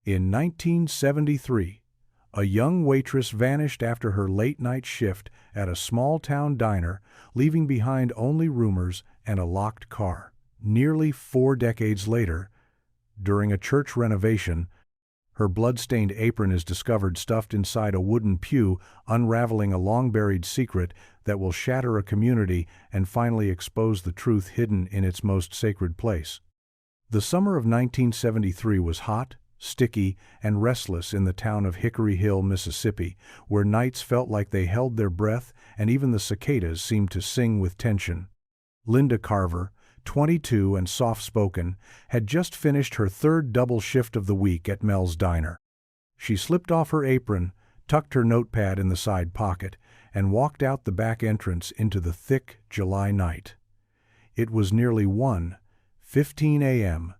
In 1973, a young waitress vanished after her late-night shift at a small-town diner, leaving behind only rumors and a locked car. Nearly 4 decades later, during a church renovation, her bloodstained apron is discovered stuffed inside a wooden pew, unraveling a long-buried secret that will shatter a community and finally expose the truth hidden in its most sacred place. The summer of 1973 was hot, sticky, and restless in the town of Hickory Hill, Mississippi, where nights felt like they held their breath and even the cicadas seemed to sing with tension. Linda Carver, 22 and soft-spoken, had just finished her third double shift of the week at Mel's Diner. She slipped off her apron, tucked her notepad in the side pocket, and walked out the back entrance into the thick July night. It was nearly 1:15 a.m.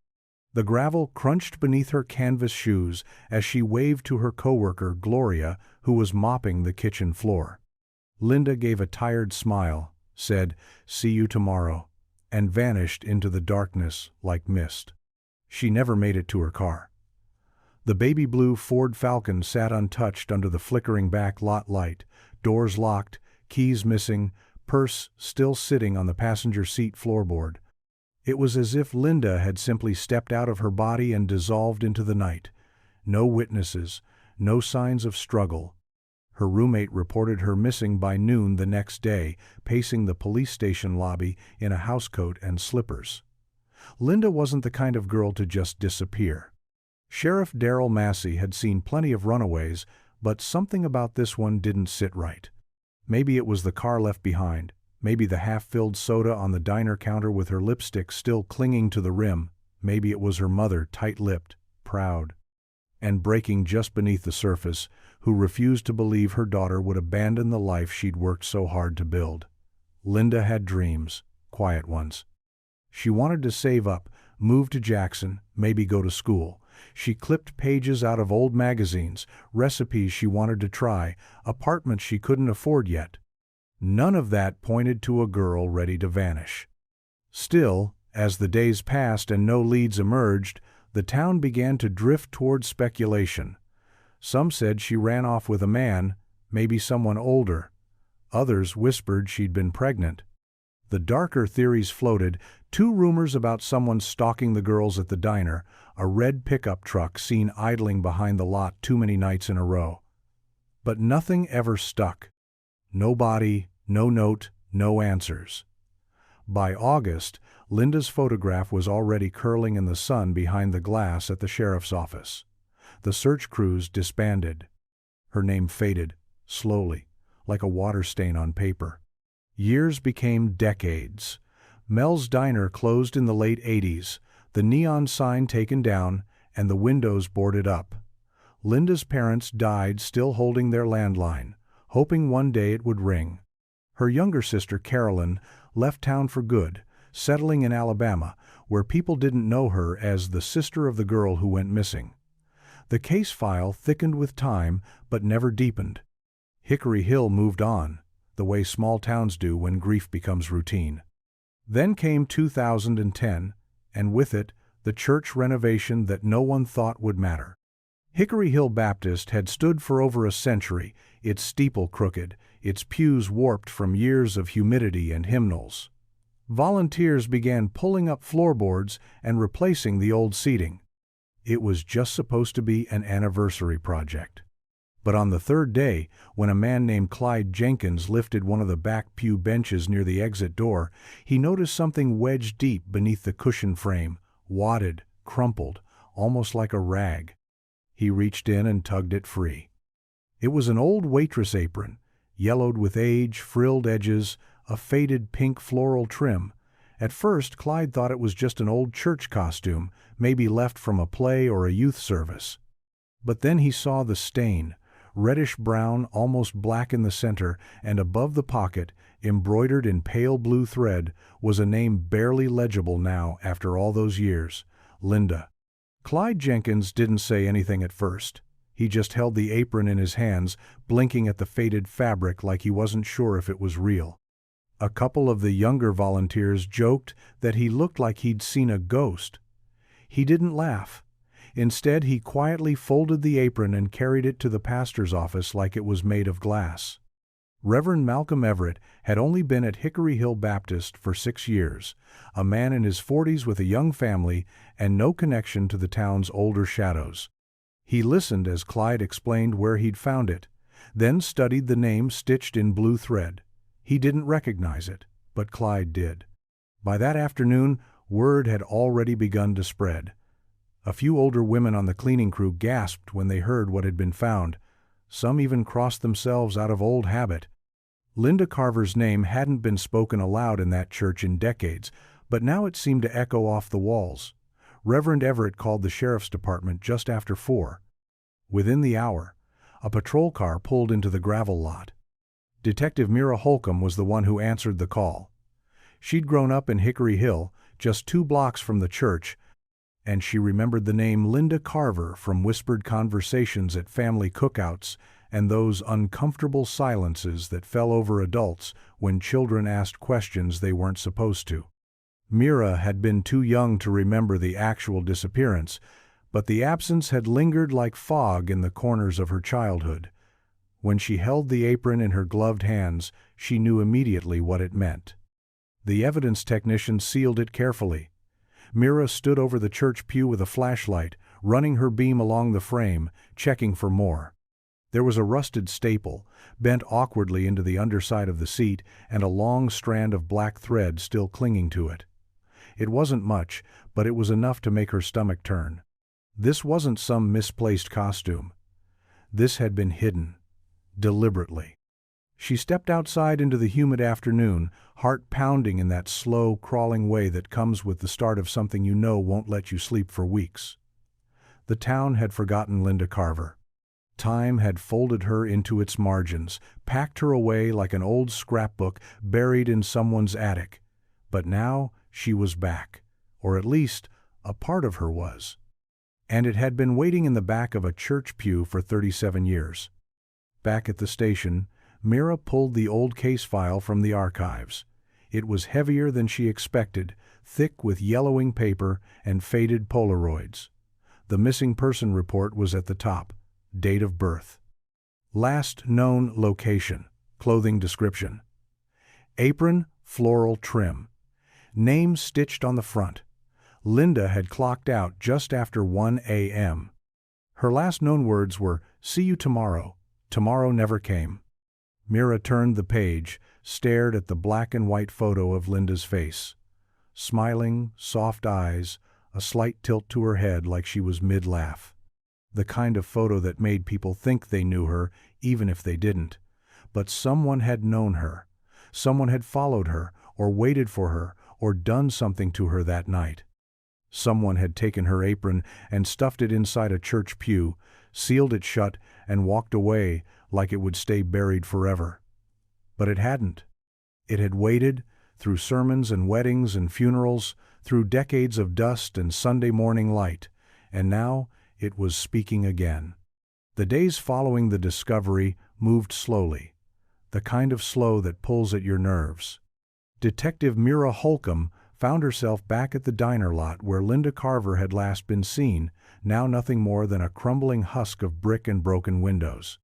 The gravel crunched beneath her canvas shoes as she waved to her coworker, Gloria, who was mopping the kitchen floor. Linda gave a tired smile, said, "See you tomorrow," and vanished into the darkness like mist. She never made it to her car. The baby blue Ford Falcon sat untouched under the flickering back lot light, doors locked, keys missing, purse still sitting on the passenger seat floorboard. It was as if Linda had simply stepped out of her body and dissolved into the night. No witnesses, no signs of struggle. Her roommate reported her missing by noon the next day, pacing the police station lobby in a housecoat and slippers. Linda wasn't the kind of girl to just disappear. Sheriff Darrell Massey had seen plenty of runaways, but something about this one didn't sit right. Maybe it was the car left behind. Maybe the half-filled soda on the diner counter with her lipstick still clinging to the rim. Maybe it was her mother, tight-lipped, proud, and breaking just beneath the surface, who refused to believe her daughter would abandon the life she'd worked so hard to build. Linda had dreams, quiet ones. She wanted to save up, move to Jackson, maybe go to school. She clipped pages out of old magazines, recipes she wanted to try, apartments she couldn't afford yet. None of that pointed to a girl ready to vanish. Still, as the days passed and no leads emerged, the town began to drift toward speculation. Some said she ran off with a man, maybe someone older. Others whispered she'd been pregnant. The darker theories floated, 2 rumors about someone stalking the girls at the diner, a red pickup truck seen idling behind the lot too many nights in a row. But nothing ever stuck. No body, no note, no answers. By August, Linda's photograph was already curling in the sun behind the glass at the sheriff's office. The search crews disbanded. Her name faded, slowly, like a water stain on paper. Years became decades. Mel's Diner closed in the late 80s, the neon sign taken down, and the windows boarded up. Linda's parents died still holding their landline, hoping one day it would ring. Her younger sister, Carolyn, left town for good, settling in Alabama, where people didn't know her as the sister of the girl who went missing. The case file thickened with time, but never deepened. Hickory Hill moved on, the way small towns do when grief becomes routine. Then came 2010, and with it, the church renovation that no one thought would matter. Hickory Hill Baptist had stood for over a century, its steeple crooked, its pews warped from years of humidity and hymnals. Volunteers began pulling up floorboards and replacing the old seating. It was just supposed to be an anniversary project. But on the third day, when a man named Clyde Jenkins lifted one of the back pew benches near the exit door, he noticed something wedged deep beneath the cushion frame, wadded, crumpled, almost like a rag. He reached in and tugged it free. It was an old waitress apron, yellowed with age, frilled edges, a faded pink floral trim. At first, Clyde thought it was just an old church costume, maybe left from a play or a youth service. But then he saw the stain, reddish-brown, almost black in the center, and above the pocket, embroidered in pale blue thread, was a name barely legible now after all those years: Linda. Clyde Jenkins didn't say anything at first. He just held the apron in his hands, blinking at the faded fabric like he wasn't sure if it was real. A couple of the younger volunteers joked that he looked like he'd seen a ghost. He didn't laugh. Instead, he quietly folded the apron and carried it to the pastor's office like it was made of glass. Reverend Malcolm Everett had only been at Hickory Hill Baptist for 6 years, a man in his 40s with a young family and no connection to the town's older shadows. He listened as Clyde explained where he'd found it, then studied the name stitched in blue thread. He didn't recognize it, but Clyde did. By that afternoon, word had already begun to spread. A few older women on the cleaning crew gasped when they heard what had been found. Some even crossed themselves out of old habit. Linda Carver's name hadn't been spoken aloud in that church in decades, but now it seemed to echo off the walls. Reverend Everett called the sheriff's department just after 4. Within the hour, a patrol car pulled into the gravel lot. Detective Mira Holcomb was the one who answered the call. She'd grown up in Hickory Hill, just 2 blocks from the church, and she remembered the name Linda Carver from whispered conversations at family cookouts and those uncomfortable silences that fell over adults when children asked questions they weren't supposed to. Mira had been too young to remember the actual disappearance, but the absence had lingered like fog in the corners of her childhood. When she held the apron in her gloved hands, she knew immediately what it meant. The evidence technician sealed it carefully. Mira stood over the church pew with a flashlight, running her beam along the frame, checking for more. There was a rusted staple, bent awkwardly into the underside of the seat, and a long strand of black thread still clinging to it. It wasn't much, but it was enough to make her stomach turn. This wasn't some misplaced costume. This had been hidden, deliberately. She stepped outside into the humid afternoon, heart pounding in that slow, crawling way that comes with the start of something you know won't let you sleep for weeks. The town had forgotten Linda Carver. Time had folded her into its margins, packed her away like an old scrapbook buried in someone's attic. But now she was back, or at least a part of her was. And it had been waiting in the back of a church pew for 37 years. Back at the station, Mira pulled the old case file from the archives. It was heavier than she expected, thick with yellowing paper and faded Polaroids. The missing person report was at the top. Date of birth. Last known location. Clothing description. Apron, floral trim. Name stitched on the front. Linda had clocked out just after 1 a.m. Her last known words were, "See you tomorrow." Tomorrow never came. Mira turned the page, stared at the black and white photo of Linda's face. Smiling, soft eyes, a slight tilt to her head like she was mid-laugh. The kind of photo that made people think they knew her, even if they didn't. But someone had known her. Someone had followed her, or waited for her, or done something to her that night. Someone had taken her apron and stuffed it inside a church pew, sealed it shut, and walked away like it would stay buried forever. But it hadn't. It had waited, through sermons and weddings and funerals, through decades of dust and Sunday morning light, and now it was speaking again. The days following the discovery moved slowly, the kind of slow that pulls at your nerves. Detective Mira Holcomb found herself back at the diner lot where Linda Carver had last been seen, now nothing more than a crumbling husk of brick and broken windows.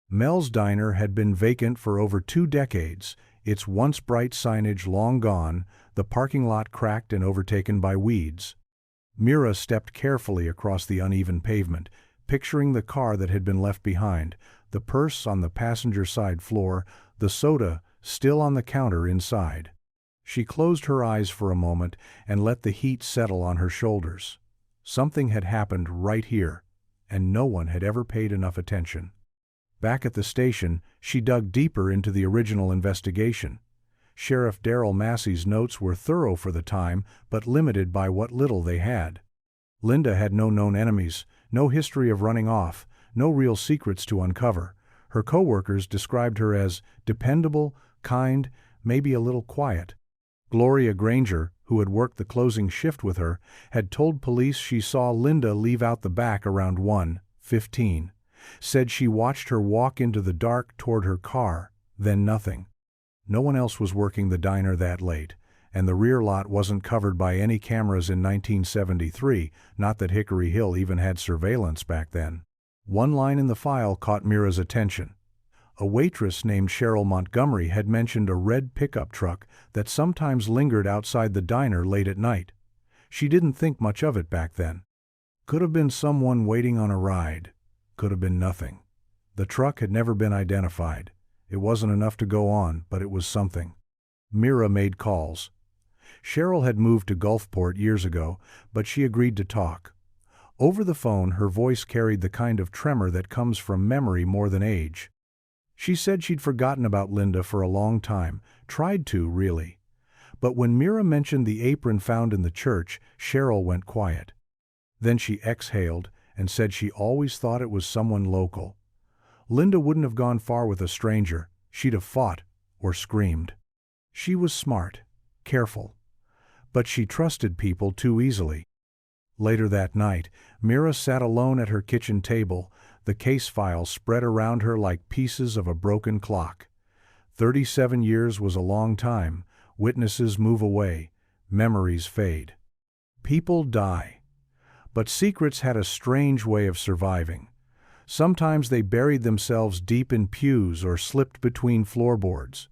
Mel's Diner had been vacant for over 2 decades, its once bright signage long gone, the parking lot cracked and overtaken by weeds. Mira stepped carefully across the uneven pavement, picturing the car that had been left behind, the purse on the passenger side floor, the soda still on the counter inside. She closed her eyes for a moment and let the heat settle on her shoulders. Something had happened right here, and no one had ever paid enough attention. Back at the station, she dug deeper into the original investigation. Sheriff Darrell Massey's notes were thorough for the time, but limited by what little they had. Linda had no known enemies, no history of running off, no real secrets to uncover. Her coworkers described her as dependable, kind, maybe a little quiet. Gloria Granger, who had worked the closing shift with her, had told police she saw Linda leave out the back around 1:15. Said she watched her walk into the dark toward her car, then nothing. No one else was working the diner that late, and the rear lot wasn't covered by any cameras in 1973, not that Hickory Hill even had surveillance back then. One line in the file caught Mira's attention. A waitress named Cheryl Montgomery had mentioned a red pickup truck that sometimes lingered outside the diner late at night. She didn't think much of it back then. Could have been someone waiting on a ride. Could have been nothing. The truck had never been identified. It wasn't enough to go on, but it was something. Mira made calls. Cheryl had moved to Gulfport years ago, but she agreed to talk. Over the phone, her voice carried the kind of tremor that comes from memory more than age. She said she'd forgotten about Linda for a long time, tried to, really. But when Mira mentioned the apron found in the church, Cheryl went quiet. Then she exhaled and said she always thought it was someone local. Linda wouldn't have gone far with a stranger. She'd have fought or screamed. She was smart, careful, but she trusted people too easily. Later that night, Mira sat alone at her kitchen table, the case files spread around her like pieces of a broken clock. 37 years was a long time. Witnesses move away. Memories fade. People die. But secrets had a strange way of surviving. Sometimes they buried themselves deep in pews or slipped between floorboards.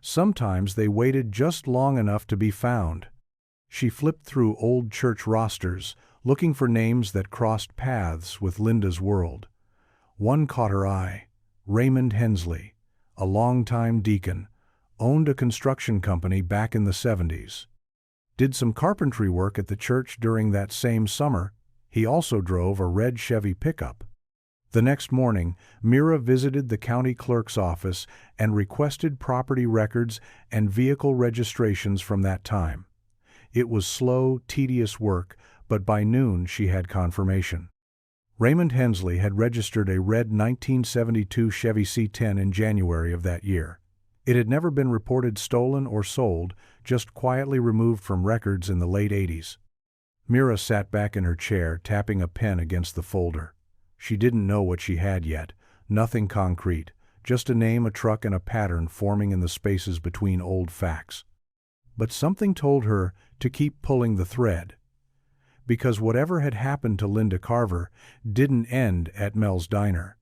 Sometimes they waited just long enough to be found. She flipped through old church rosters, looking for names that crossed paths with Linda's world. One caught her eye. Raymond Hensley, a longtime deacon, owned a construction company back in the 70s. Did some carpentry work at the church during that same summer. He also drove a red Chevy pickup. The next morning, Mira visited the county clerk's office and requested property records and vehicle registrations from that time. It was slow, tedious work, but by noon she had confirmation. Raymond Hensley had registered a red 1972 Chevy C10 in January of that year. It had never been reported stolen or sold, just quietly removed from records in the late 80s. Mira sat back in her chair, tapping a pen against the folder. She didn't know what she had yet, nothing concrete, just a name, a truck, and a pattern forming in the spaces between old facts. But something told her to keep pulling the thread. Because whatever had happened to Linda Carver didn't end at Mel's Diner.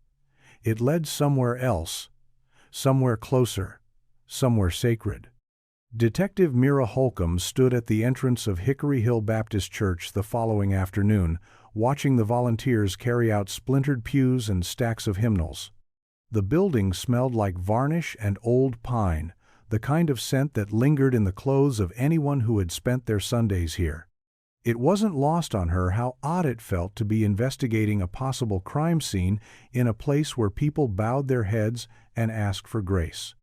It led somewhere else, somewhere closer, somewhere sacred. Detective Mira Holcomb stood at the entrance of Hickory Hill Baptist Church the following afternoon, watching the volunteers carry out splintered pews and stacks of hymnals. The building smelled like varnish and old pine, the kind of scent that lingered in the clothes of anyone who had spent their Sundays here. It wasn't lost on her how odd it felt to be investigating a possible crime scene in a place where people bowed their heads and asked for grace.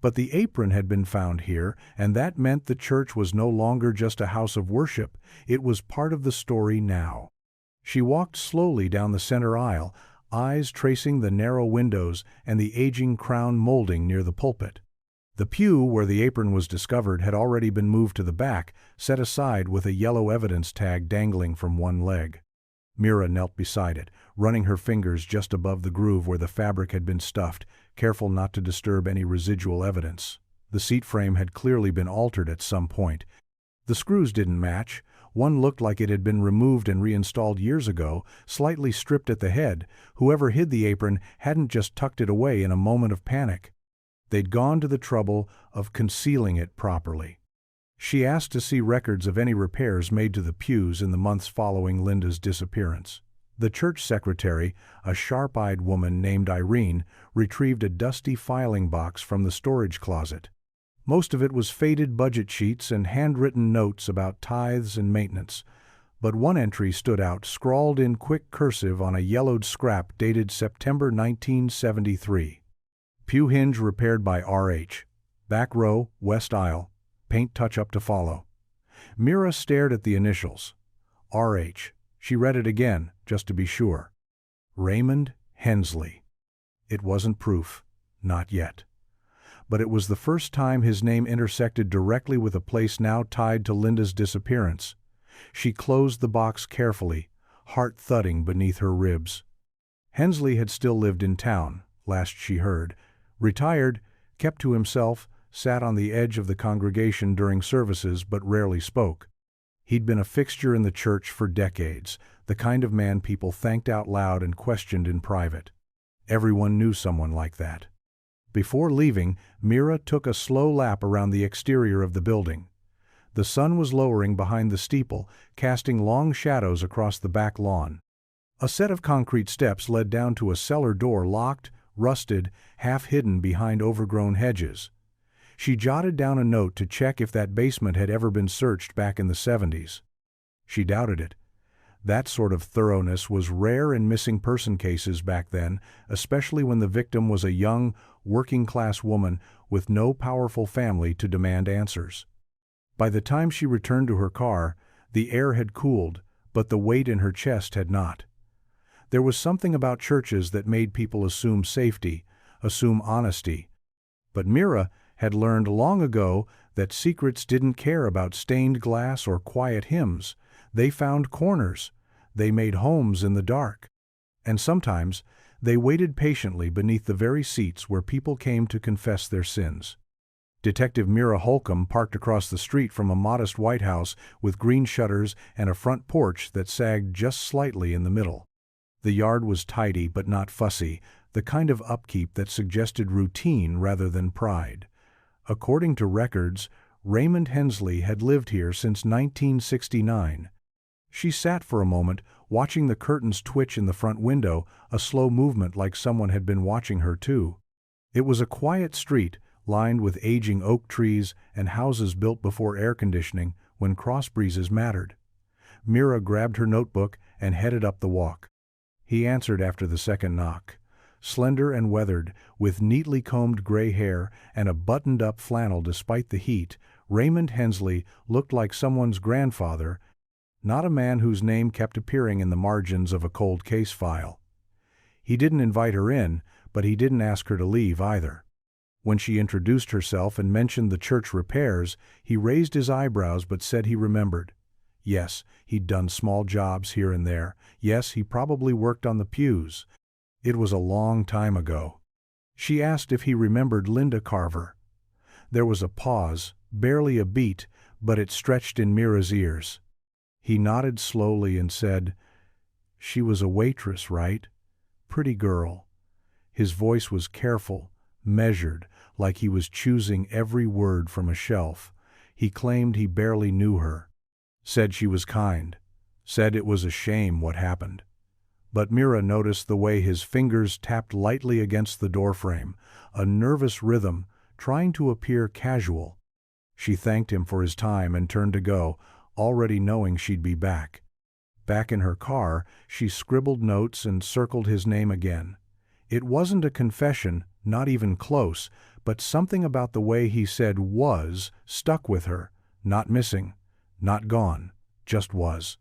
But the apron had been found here, and that meant the church was no longer just a house of worship, it was part of the story now. She walked slowly down the center aisle, eyes tracing the narrow windows and the aging crown molding near the pulpit. The pew where the apron was discovered had already been moved to the back, set aside with a yellow evidence tag dangling from one leg. Mira knelt beside it, running her fingers just above the groove where the fabric had been stuffed, careful not to disturb any residual evidence. The seat frame had clearly been altered at some point. The screws didn't match. One looked like it had been removed and reinstalled years ago, slightly stripped at the head. Whoever hid the apron hadn't just tucked it away in a moment of panic. They'd gone to the trouble of concealing it properly. She asked to see records of any repairs made to the pews in the months following Linda's disappearance. The church secretary, a sharp-eyed woman named Irene, retrieved a dusty filing box from the storage closet. Most of it was faded budget sheets and handwritten notes about tithes and maintenance, but one entry stood out, scrawled in quick cursive on a yellowed scrap dated September 1973. Pew hinge repaired by R.H. Back row, west aisle. Paint touch-up to follow. Mira stared at the initials. R.H. She read it again, just to be sure. Raymond Hensley. It wasn't proof. Not yet. But it was the first time his name intersected directly with a place now tied to Linda's disappearance. She closed the box carefully, heart thudding beneath her ribs. Hensley had still lived in town, last she heard. Retired, kept to himself, sat on the edge of the congregation during services but rarely spoke. He'd been a fixture in the church for decades, the kind of man people thanked out loud and questioned in private. Everyone knew someone like that. Before leaving, Mira took a slow lap around the exterior of the building. The sun was lowering behind the steeple, casting long shadows across the back lawn. A set of concrete steps led down to a cellar door locked, rusted, half hidden behind overgrown hedges. She jotted down a note to check if that basement had ever been searched back in the 70s. She doubted it. That sort of thoroughness was rare in missing person cases back then, especially when the victim was a young, working-class woman with no powerful family to demand answers. By the time she returned to her car, the air had cooled, but the weight in her chest had not. There was something about churches that made people assume safety, assume honesty. But Mira had learned long ago that secrets didn't care about stained glass or quiet hymns. They found corners. They made homes in the dark. And sometimes, they waited patiently beneath the very seats where people came to confess their sins. Detective Mira Holcomb parked across the street from a modest white house with green shutters and a front porch that sagged just slightly in the middle. The yard was tidy but not fussy, the kind of upkeep that suggested routine rather than pride. According to records, Raymond Hensley had lived here since 1969. She sat for a moment, watching the curtains twitch in the front window, a slow movement like someone had been watching her too. It was a quiet street, lined with aging oak trees and houses built before air conditioning when cross breezes mattered. Mira grabbed her notebook and headed up the walk. He answered after the second knock. Slender and weathered, with neatly combed gray hair and a buttoned-up flannel despite the heat, Raymond Hensley looked like someone's grandfather, not a man whose name kept appearing in the margins of a cold case file. He didn't invite her in, but he didn't ask her to leave either. When she introduced herself and mentioned the church repairs, he raised his eyebrows but said he remembered. Yes, he'd done small jobs here and there. Yes, he probably worked on the pews. It was a long time ago. She asked if he remembered Linda Carver. There was a pause, barely a beat, but it stretched in Mira's ears. He nodded slowly and said, "She was a waitress, right? Pretty girl." His voice was careful, measured, like he was choosing every word from a shelf. He claimed he barely knew her. Said she was kind. Said it was a shame what happened. But Mira noticed the way his fingers tapped lightly against the doorframe, a nervous rhythm, trying to appear casual. She thanked him for his time and turned to go, already knowing she'd be back. Back in her car, she scribbled notes and circled his name again. It wasn't a confession, not even close, but something about the way he said "was" stuck with her, not missing, not gone, just was.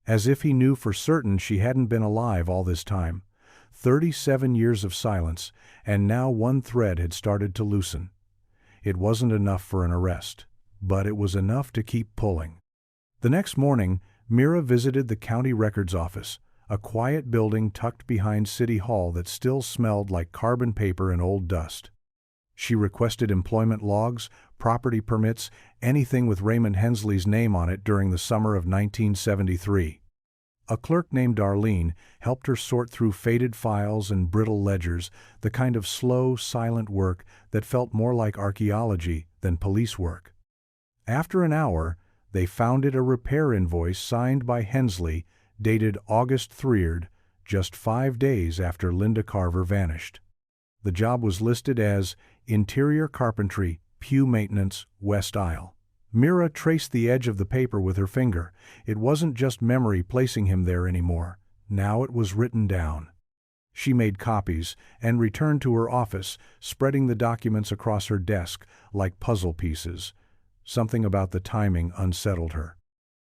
As if he knew for certain she hadn't been alive all this time. 37 years of silence, and now one thread had started to loosen. It wasn't enough for an arrest, but it was enough to keep pulling. The next morning, Mira visited the county records office, a quiet building tucked behind City Hall that still smelled like carbon paper and old dust. She requested employment logs, property permits, anything with Raymond Hensley's name on it during the summer of 1973. A clerk named Darlene helped her sort through faded files and brittle ledgers, the kind of slow, silent work that felt more like archaeology than police work. After an hour, they found it a repair invoice signed by Hensley, dated August 3rd, just 5 days after Linda Carver vanished. The job was listed as Interior Carpentry, Pew Maintenance, West Aisle. Mira traced the edge of the paper with her finger. It wasn't just memory placing him there anymore. Now it was written down. She made copies and returned to her office, spreading the documents across her desk like puzzle pieces. Something about the timing unsettled her.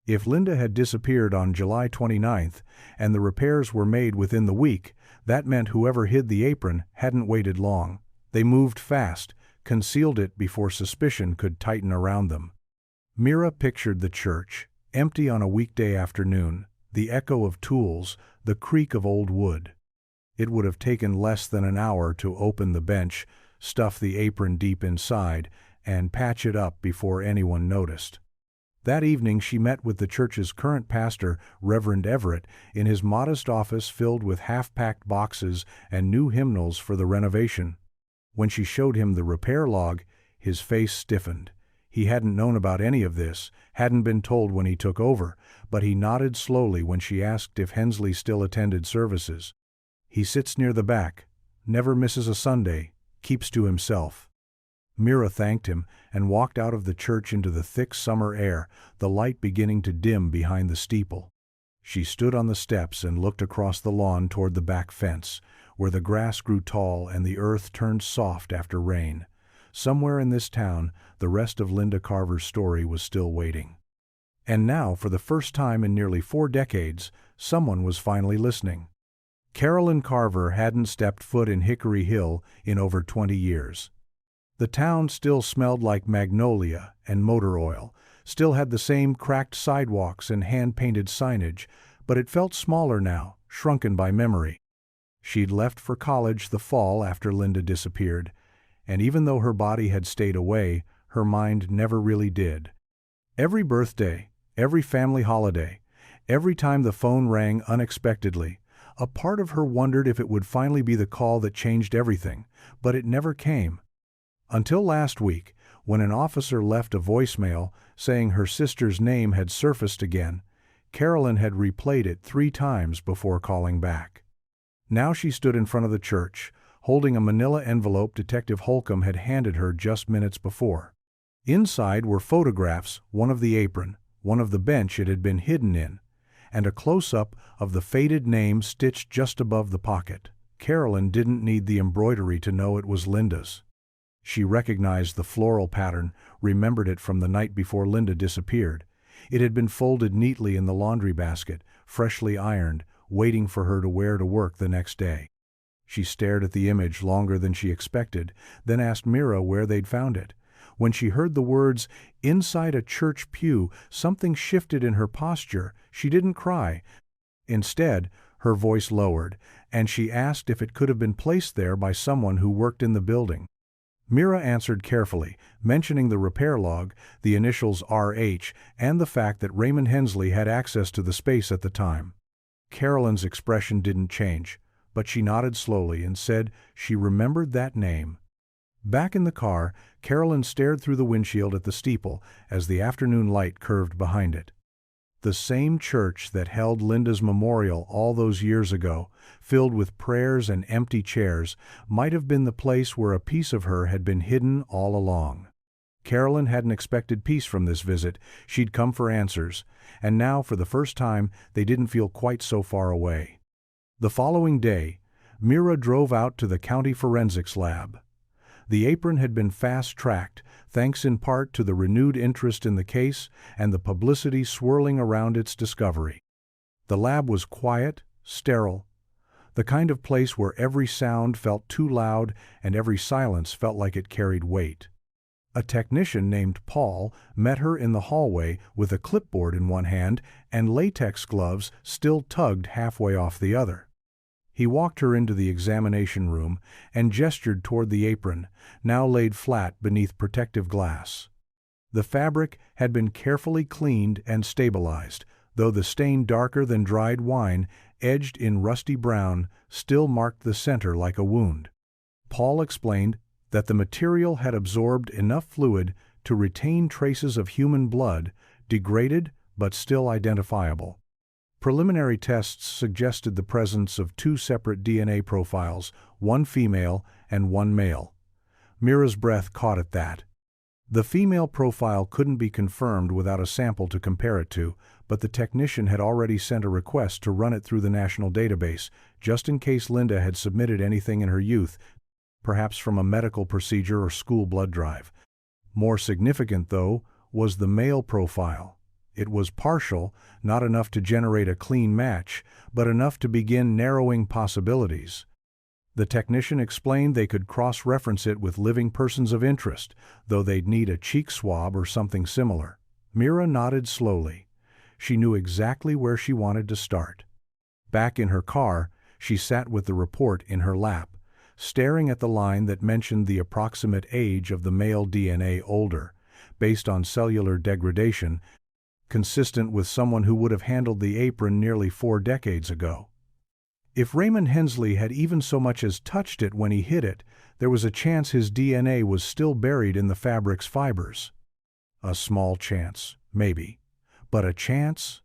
If Linda had disappeared on July 29th and the repairs were made within the week, that meant whoever hid the apron hadn't waited long. They moved fast, concealed it before suspicion could tighten around them. Mira pictured the church, empty on a weekday afternoon, the echo of tools, the creak of old wood. It would have taken less than an hour to open the bench, stuff the apron deep inside, and patch it up before anyone noticed. That evening she met with the church's current pastor, Reverend Everett, in his modest office filled with half-packed boxes and new hymnals for the renovation. When she showed him the repair log, his face stiffened. He hadn't known about any of this, hadn't been told when he took over, but he nodded slowly when she asked if Hensley still attended services. He sits near the back, never misses a Sunday, keeps to himself. Mira thanked him and walked out of the church into the thick summer air, the light beginning to dim behind the steeple. She stood on the steps and looked across the lawn toward the back fence, where the grass grew tall and the earth turned soft after rain. Somewhere in this town, the rest of Linda Carver's story was still waiting. And now, for the first time in nearly 4 decades, someone was finally listening. Carolyn Carver hadn't stepped foot in Hickory Hill in over 20 years. The town still smelled like magnolia and motor oil, still had the same cracked sidewalks and hand-painted signage, but it felt smaller now, shrunken by memory. She'd left for college the fall after Linda disappeared, and even though her body had stayed away, her mind never really did. Every birthday, every family holiday, every time the phone rang unexpectedly, a part of her wondered if it would finally be the call that changed everything, but it never came. Until last week, when an officer left a voicemail saying her sister's name had surfaced again, Carolyn had replayed it 3 times before calling back. Now she stood in front of the church, holding a manila envelope Detective Holcomb had handed her just minutes before. Inside were photographs, one of the apron, one of the bench it had been hidden in, and a close-up of the faded name stitched just above the pocket. Carolyn didn't need the embroidery to know it was Linda's. She recognized the floral pattern, remembered it from the night before Linda disappeared. It had been folded neatly in the laundry basket, freshly ironed, waiting for her to wear to work the next day. She stared at the image longer than she expected, then asked Mira where they'd found it. When she heard the words, "inside a church pew," something shifted in her posture. She didn't cry. Instead, her voice lowered, and she asked if it could have been placed there by someone who worked in the building. Mira answered carefully, mentioning the repair log, the initials RH, and the fact that Raymond Hensley had access to the space at the time. Carolyn's expression didn't change, but she nodded slowly and said she remembered that name. Back in the car, Carolyn stared through the windshield at the steeple as the afternoon light curved behind it. The same church that held Linda's memorial all those years ago, filled with prayers and empty chairs, might have been the place where a piece of her had been hidden all along. Carolyn hadn't expected peace from this visit. She'd come for answers, and now, for the first time, they didn't feel quite so far away. The following day, Mira drove out to the county forensics lab. The apron had been fast-tracked, thanks in part to the renewed interest in the case and the publicity swirling around its discovery. The lab was quiet, sterile, the kind of place where every sound felt too loud and every silence felt like it carried weight. A technician named Paul met her in the hallway with a clipboard in one hand and latex gloves still tugged halfway off the other. He walked her into the examination room and gestured toward the apron, now laid flat beneath protective glass. The fabric had been carefully cleaned and stabilized, though the stain darker than dried wine, edged in rusty brown, still marked the center like a wound. Paul explained that the material had absorbed enough fluid to retain traces of human blood, degraded but still identifiable. Preliminary tests suggested the presence of 2 separate DNA profiles, one female and one male. Mira's breath caught at that. The female profile couldn't be confirmed without a sample to compare it to, but the technician had already sent a request to run it through the national database, just in case Linda had submitted anything in her youth, perhaps from a medical procedure or school blood drive. More significant, though, was the male profile. It was partial, not enough to generate a clean match, but enough to begin narrowing possibilities. The technician explained they could cross-reference it with living persons of interest, though they'd need a cheek swab or something similar. Mira nodded slowly. She knew exactly where she wanted to start. Back in her car, she sat with the report in her lap, staring at the line that mentioned the approximate age of the male DNA older, based on cellular degradation, consistent with someone who would have handled the apron nearly 4 decades ago. If Raymond Hensley had even so much as touched it when he hit it, there was a chance his DNA was still buried in the fabric's fibers. A small chance, maybe. But a chance?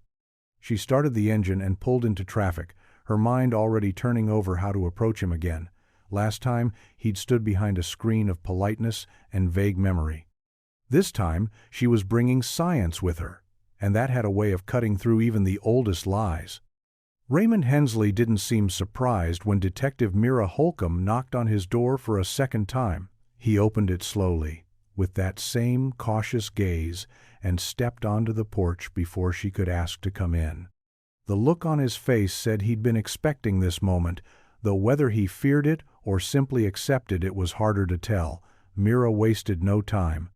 She started the engine and pulled into traffic, her mind already turning over how to approach him again. Last time, he'd stood behind a screen of politeness and vague memory. This time, she was bringing science with her, and that had a way of cutting through even the oldest lies. Raymond Hensley didn't seem surprised when Detective Mira Holcomb knocked on his door for a second time. He opened it slowly, with that same cautious gaze, and stepped onto the porch before she could ask to come in. The look on his face said he'd been expecting this moment, though whether he feared it or simply accepted it was harder to tell. Mira wasted no time.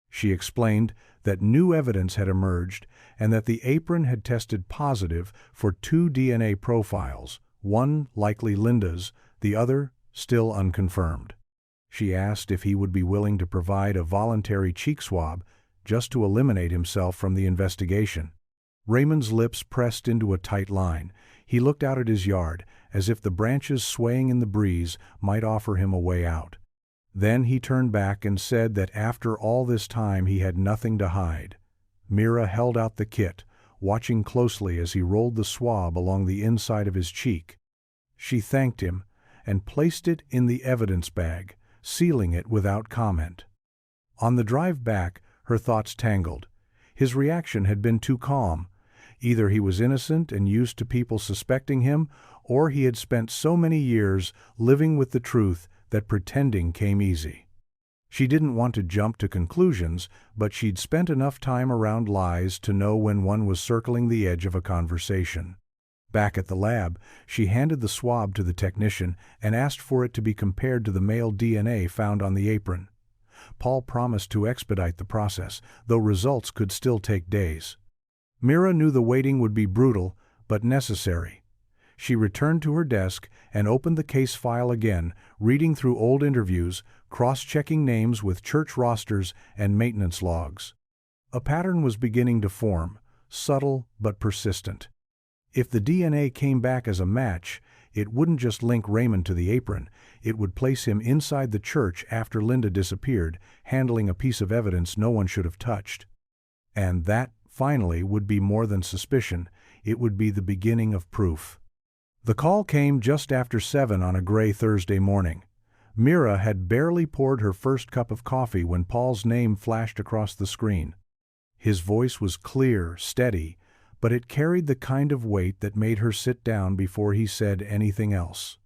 She explained that new evidence had emerged and that the apron had tested positive for 2 DNA profiles, one likely Linda's, the other still unconfirmed. She asked if he would be willing to provide a voluntary cheek swab just to eliminate himself from the investigation. Raymond's lips pressed into a tight line. He looked out at his yard, as if the branches swaying in the breeze might offer him a way out. Then he turned back and said that after all this time he had nothing to hide. Mira held out the kit, watching closely as he rolled the swab along the inside of his cheek. She thanked him and placed it in the evidence bag, sealing it without comment. On the drive back, her thoughts tangled. His reaction had been too calm. Either he was innocent and used to people suspecting him, or he had spent so many years living with the truth that pretending came easy. She didn't want to jump to conclusions, but she'd spent enough time around lies to know when one was circling the edge of a conversation. Back at the lab, she handed the swab to the technician and asked for it to be compared to the male DNA found on the apron. Paul promised to expedite the process, though results could still take days. Mira knew the waiting would be brutal, but necessary. She returned to her desk and opened the case file again, reading through old interviews, cross-checking names with church rosters and maintenance logs. A pattern was beginning to form, subtle but persistent. If the DNA came back as a match, it wouldn't just link Raymond to the apron, it would place him inside the church after Linda disappeared, handling a piece of evidence no one should have touched. And that, finally, would be more than suspicion, it would be the beginning of proof. The call came just after 7 on a gray Thursday morning. Mira had barely poured her first cup of coffee when Paul's name flashed across the screen. His voice was clear, steady, but it carried the kind of weight that made her sit down before he said anything else.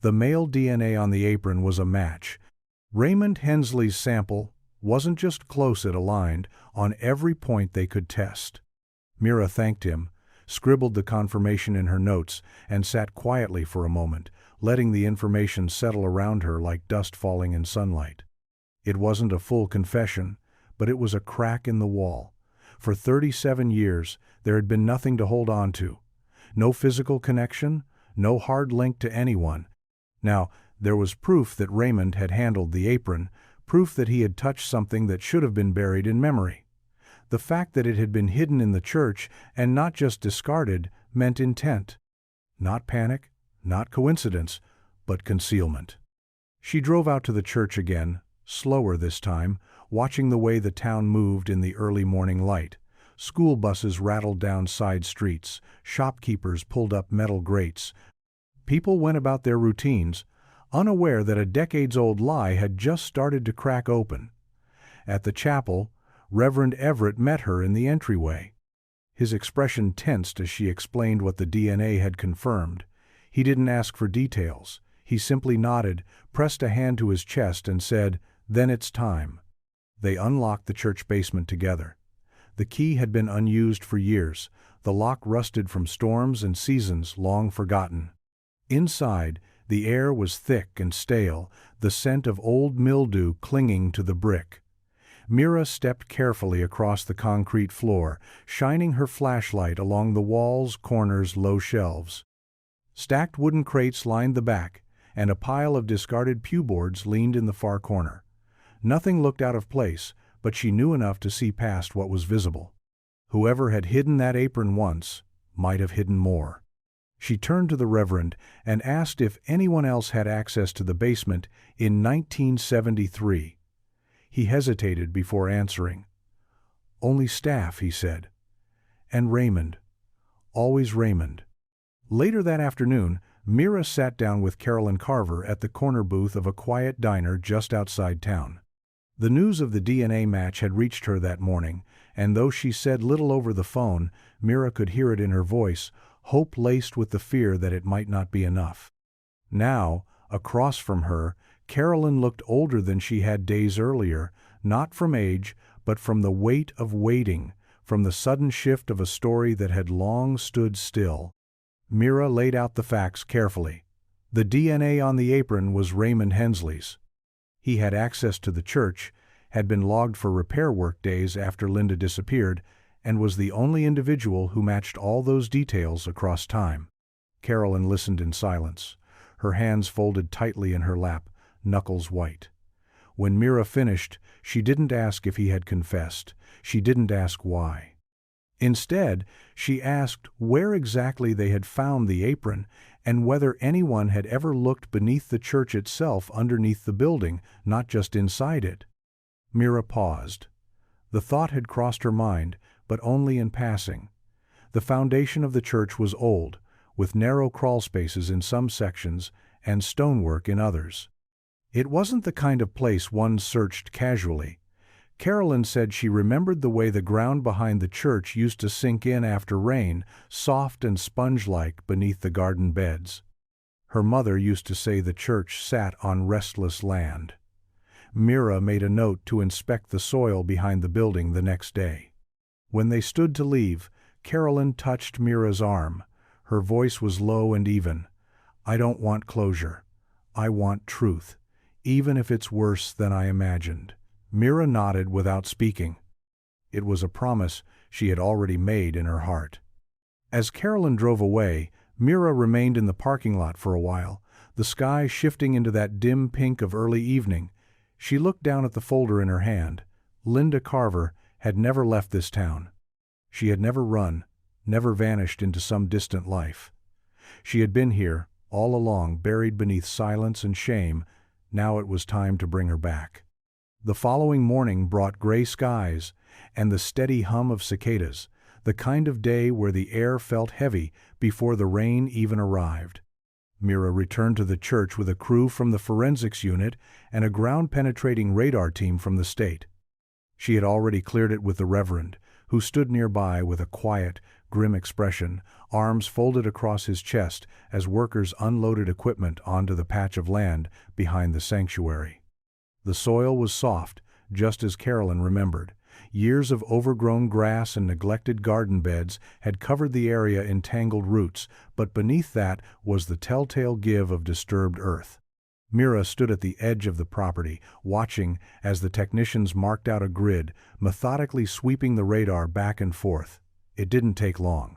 The male DNA on the apron was a match. Raymond Hensley's sample wasn't just close, it aligned on every point they could test. Mira thanked him, scribbled the confirmation in her notes, and sat quietly for a moment, letting the information settle around her like dust falling in sunlight. It wasn't a full confession, but it was a crack in the wall. For 37 years, there had been nothing to hold on to. No physical connection, no hard link to anyone. Now, there was proof that Raymond had handled the apron, proof that he had touched something that should have been buried in memory. The fact that it had been hidden in the church and not just discarded meant intent. Not panic, not coincidence, but concealment. She drove out to the church again, slower this time, watching the way the town moved in the early morning light. School buses rattled down side streets, shopkeepers pulled up metal grates. People went about their routines, unaware that a decades-old lie had just started to crack open. At the chapel, Reverend Everett met her in the entryway. His expression tensed as she explained what the DNA had confirmed. He didn't ask for details. He simply nodded, pressed a hand to his chest, and said, "Then it's time." They unlocked the church basement together. The key had been unused for years, the lock rusted from storms and seasons long forgotten. Inside, the air was thick and stale, the scent of old mildew clinging to the brick. Mira stepped carefully across the concrete floor, shining her flashlight along the walls, corners, low shelves. Stacked wooden crates lined the back, and a pile of discarded pew boards leaned in the far corner. Nothing looked out of place, but she knew enough to see past what was visible. Whoever had hidden that apron once might have hidden more. She turned to the Reverend and asked if anyone else had access to the basement in 1973. He hesitated before answering. "Only staff," he said. "And Raymond. Always Raymond." Later that afternoon, Mira sat down with Carolyn Carver at the corner booth of a quiet diner just outside town. The news of the DNA match had reached her that morning, and though she said little over the phone, Mira could hear it in her voice, hope laced with the fear that it might not be enough. Now, across from her, Carolyn looked older than she had days earlier, not from age, but from the weight of waiting, from the sudden shift of a story that had long stood still. Mira laid out the facts carefully. The DNA on the apron was Raymond Hensley's. He had access to the church, had been logged for repair work days after Linda disappeared, and was the only individual who matched all those details across time. Carolyn listened in silence, her hands folded tightly in her lap, knuckles white. When Mira finished, she didn't ask if he had confessed. She didn't ask why. Instead, she asked where exactly they had found the apron and whether anyone had ever looked beneath the church itself underneath the building, not just inside it. Mira paused. The thought had crossed her mind, but only in passing. The foundation of the church was old, with narrow crawl spaces in some sections and stonework in others. It wasn't the kind of place one searched casually. Carolyn said she remembered the way the ground behind the church used to sink in after rain, soft and sponge-like beneath the garden beds. Her mother used to say the church sat on restless land. Mira made a note to inspect the soil behind the building the next day. When they stood to leave, Carolyn touched Mira's arm. Her voice was low and even. "I don't want closure. I want truth, even if it's worse than I imagined." Mira nodded without speaking. It was a promise she had already made in her heart. As Carolyn drove away, Mira remained in the parking lot for a while, the sky shifting into that dim pink of early evening. She looked down at the folder in her hand. Linda Carver had never left this town. She had never run, never vanished into some distant life. She had been here, all along, buried beneath silence and shame. Now it was time to bring her back. The following morning brought gray skies and the steady hum of cicadas, the kind of day where the air felt heavy before the rain even arrived. Mira returned to the church with a crew from the forensics unit and a ground-penetrating radar team from the state. She had already cleared it with the Reverend, who stood nearby with a quiet, grim expression, arms folded across his chest as workers unloaded equipment onto the patch of land behind the sanctuary. The soil was soft, just as Carolyn remembered. Years of overgrown grass and neglected garden beds had covered the area in tangled roots, but beneath that was the telltale give of disturbed earth. Mira stood at the edge of the property, watching as the technicians marked out a grid, methodically sweeping the radar back and forth. It didn't take long.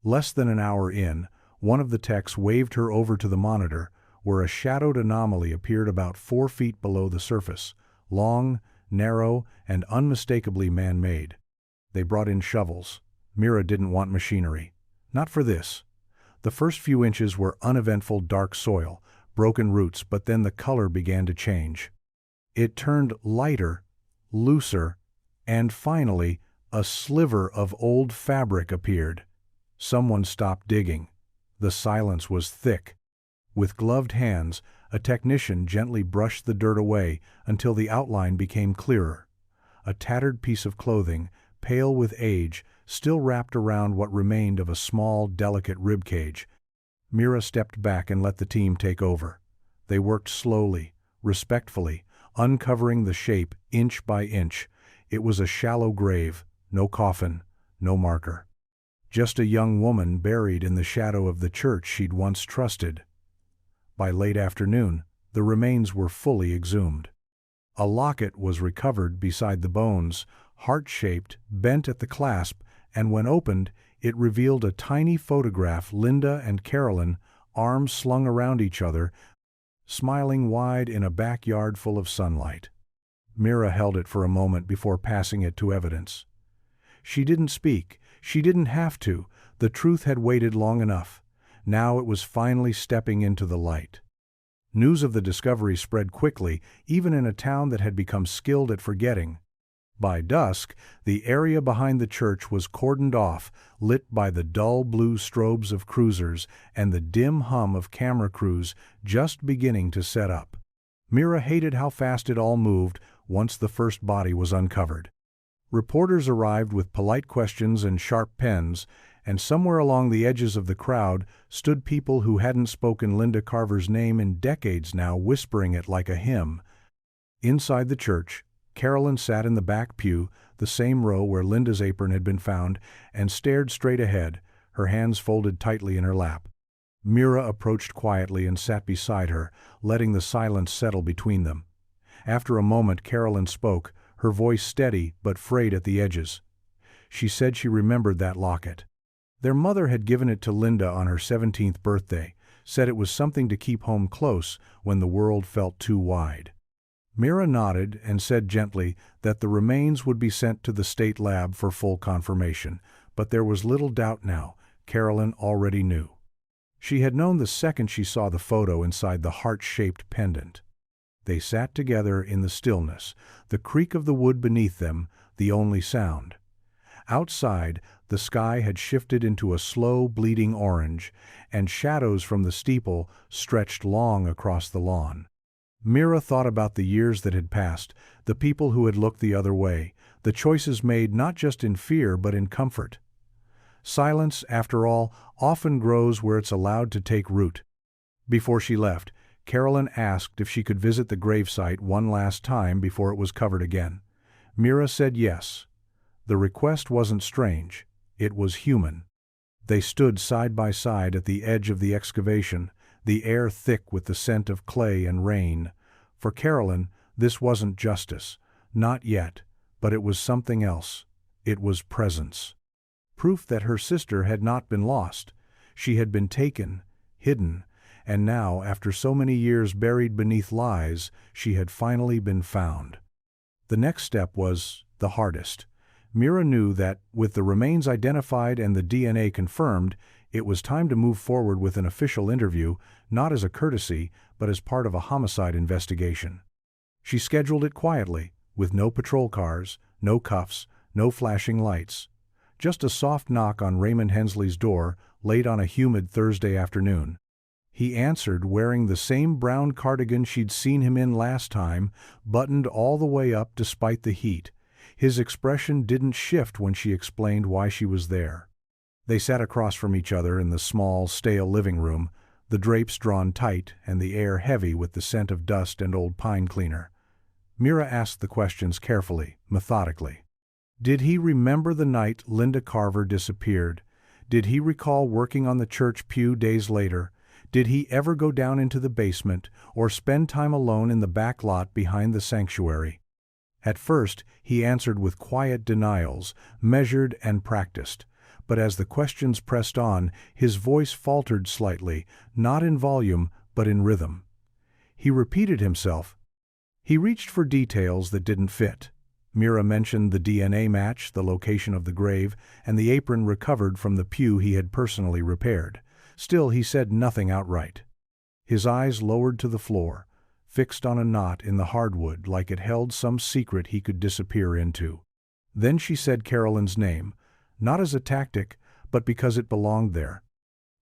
Less than an hour in, one of the techs waved her over to the monitor, where a shadowed anomaly appeared about 4 feet below the surface, long, narrow, and unmistakably man-made. They brought in shovels. Mira didn't want machinery. Not for this. The first few inches were uneventful dark soil, broken roots, but then the color began to change. It turned lighter, looser, and finally, a sliver of old fabric appeared. Someone stopped digging. The silence was thick. With gloved hands, a technician gently brushed the dirt away until the outline became clearer. A tattered piece of clothing, pale with age, still wrapped around what remained of a small, delicate ribcage. Mira stepped back and let the team take over. They worked slowly, respectfully, uncovering the shape inch by inch. It was a shallow grave, no coffin, no marker. Just a young woman buried in the shadow of the church she'd once trusted. By late afternoon, the remains were fully exhumed. A locket was recovered beside the bones, heart-shaped, bent at the clasp, and when opened, it revealed a tiny photograph Linda and Carolyn, arms slung around each other, smiling wide in a backyard full of sunlight. Mira held it for a moment before passing it to evidence. She didn't speak. She didn't have to. The truth had waited long enough. Now it was finally stepping into the light. News of the discovery spread quickly, even in a town that had become skilled at forgetting. By dusk, the area behind the church was cordoned off, lit by the dull blue strobes of cruisers and the dim hum of camera crews just beginning to set up. Mira hated how fast it all moved once the first body was uncovered. Reporters arrived with polite questions and sharp pens, and somewhere along the edges of the crowd stood people who hadn't spoken Linda Carver's name in decades now, whispering it like a hymn. Inside the church, Carolyn sat in the back pew, the same row where Linda's apron had been found, and stared straight ahead, her hands folded tightly in her lap. Mira approached quietly and sat beside her, letting the silence settle between them. After a moment, Carolyn spoke, her voice steady but frayed at the edges. She said she remembered that locket. Their mother had given it to Linda on her 17th birthday, said it was something to keep home close when the world felt too wide. Mira nodded and said gently that the remains would be sent to the state lab for full confirmation, but there was little doubt now. Carolyn already knew. She had known the second she saw the photo inside the heart-shaped pendant. They sat together in the stillness, the creak of the wood beneath them the only sound. Outside, the sky had shifted into a slow, bleeding orange, and shadows from the steeple stretched long across the lawn. Mira thought about the years that had passed, the people who had looked the other way, the choices made not just in fear but in comfort. Silence, after all, often grows where it's allowed to take root. Before she left, Carolyn asked if she could visit the gravesite one last time before it was covered again. Mira said yes. The request wasn't strange, it was human. They stood side by side at the edge of the excavation, the air thick with the scent of clay and rain. For Carolyn, this wasn't justice. Not yet, but it was something else. It was presence. Proof that her sister had not been lost. She had been taken, hidden, and now, after so many years buried beneath lies, she had finally been found. The next step was the hardest. Mira knew that, with the remains identified and the DNA confirmed, it was time to move forward with an official interview, not as a courtesy, but as part of a homicide investigation. She scheduled it quietly, with no patrol cars, no cuffs, no flashing lights. Just a soft knock on Raymond Hensley's door, late on a humid Thursday afternoon. He answered wearing the same brown cardigan she'd seen him in last time, buttoned all the way up despite the heat. His expression didn't shift when she explained why she was there. They sat across from each other in the small, stale living room, the drapes drawn tight and the air heavy with the scent of dust and old pine cleaner. Mira asked the questions carefully, methodically. Did he remember the night Linda Carver disappeared? Did he recall working on the church pew days later? Did he ever go down into the basement or spend time alone in the back lot behind the sanctuary? At first, he answered with quiet denials, measured and practiced. But as the questions pressed on, his voice faltered slightly, not in volume, but in rhythm. He repeated himself. He reached for details that didn't fit. Mira mentioned the DNA match, the location of the grave, and the apron recovered from the pew he had personally repaired. Still, he said nothing outright. His eyes lowered to the floor, fixed on a knot in the hardwood like it held some secret he could disappear into. Then she said Carolyn's name, not as a tactic, but because it belonged there.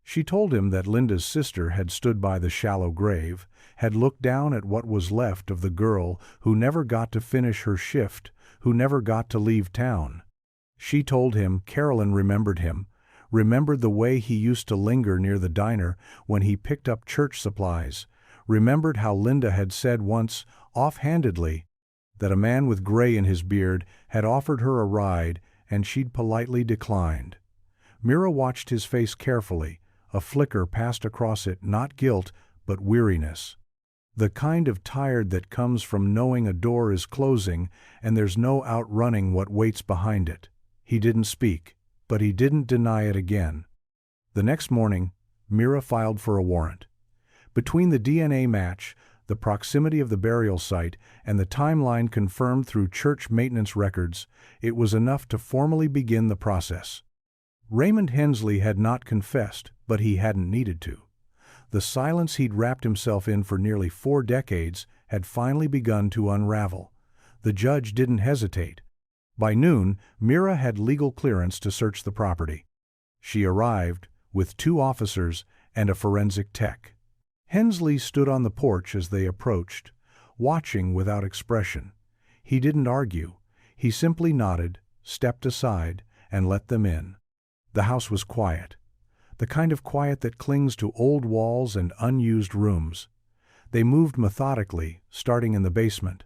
She told him that Linda's sister had stood by the shallow grave, had looked down at what was left of the girl who never got to finish her shift, who never got to leave town. She told him Carolyn remembered him, remembered the way he used to linger near the diner when he picked up church supplies, remembered how Linda had said once, offhandedly, that a man with gray in his beard had offered her a ride and she'd politely declined. Mira watched his face carefully. A flicker passed across it, not guilt, but weariness. The kind of tired that comes from knowing a door is closing and there's no outrunning what waits behind it. He didn't speak, but he didn't deny it again. The next morning, Mira filed for a warrant. Between the DNA match, the proximity of the burial site, and the timeline confirmed through church maintenance records, it was enough to formally begin the process. Raymond Hensley had not confessed, but he hadn't needed to. The silence he'd wrapped himself in for nearly 4 decades had finally begun to unravel. The judge didn't hesitate. By noon, Mira had legal clearance to search the property. She arrived, with 2 officers and a forensic tech. Hensley stood on the porch as they approached, watching without expression. He didn't argue. He simply nodded, stepped aside, and let them in. The house was quiet. The kind of quiet that clings to old walls and unused rooms. They moved methodically, starting in the basement.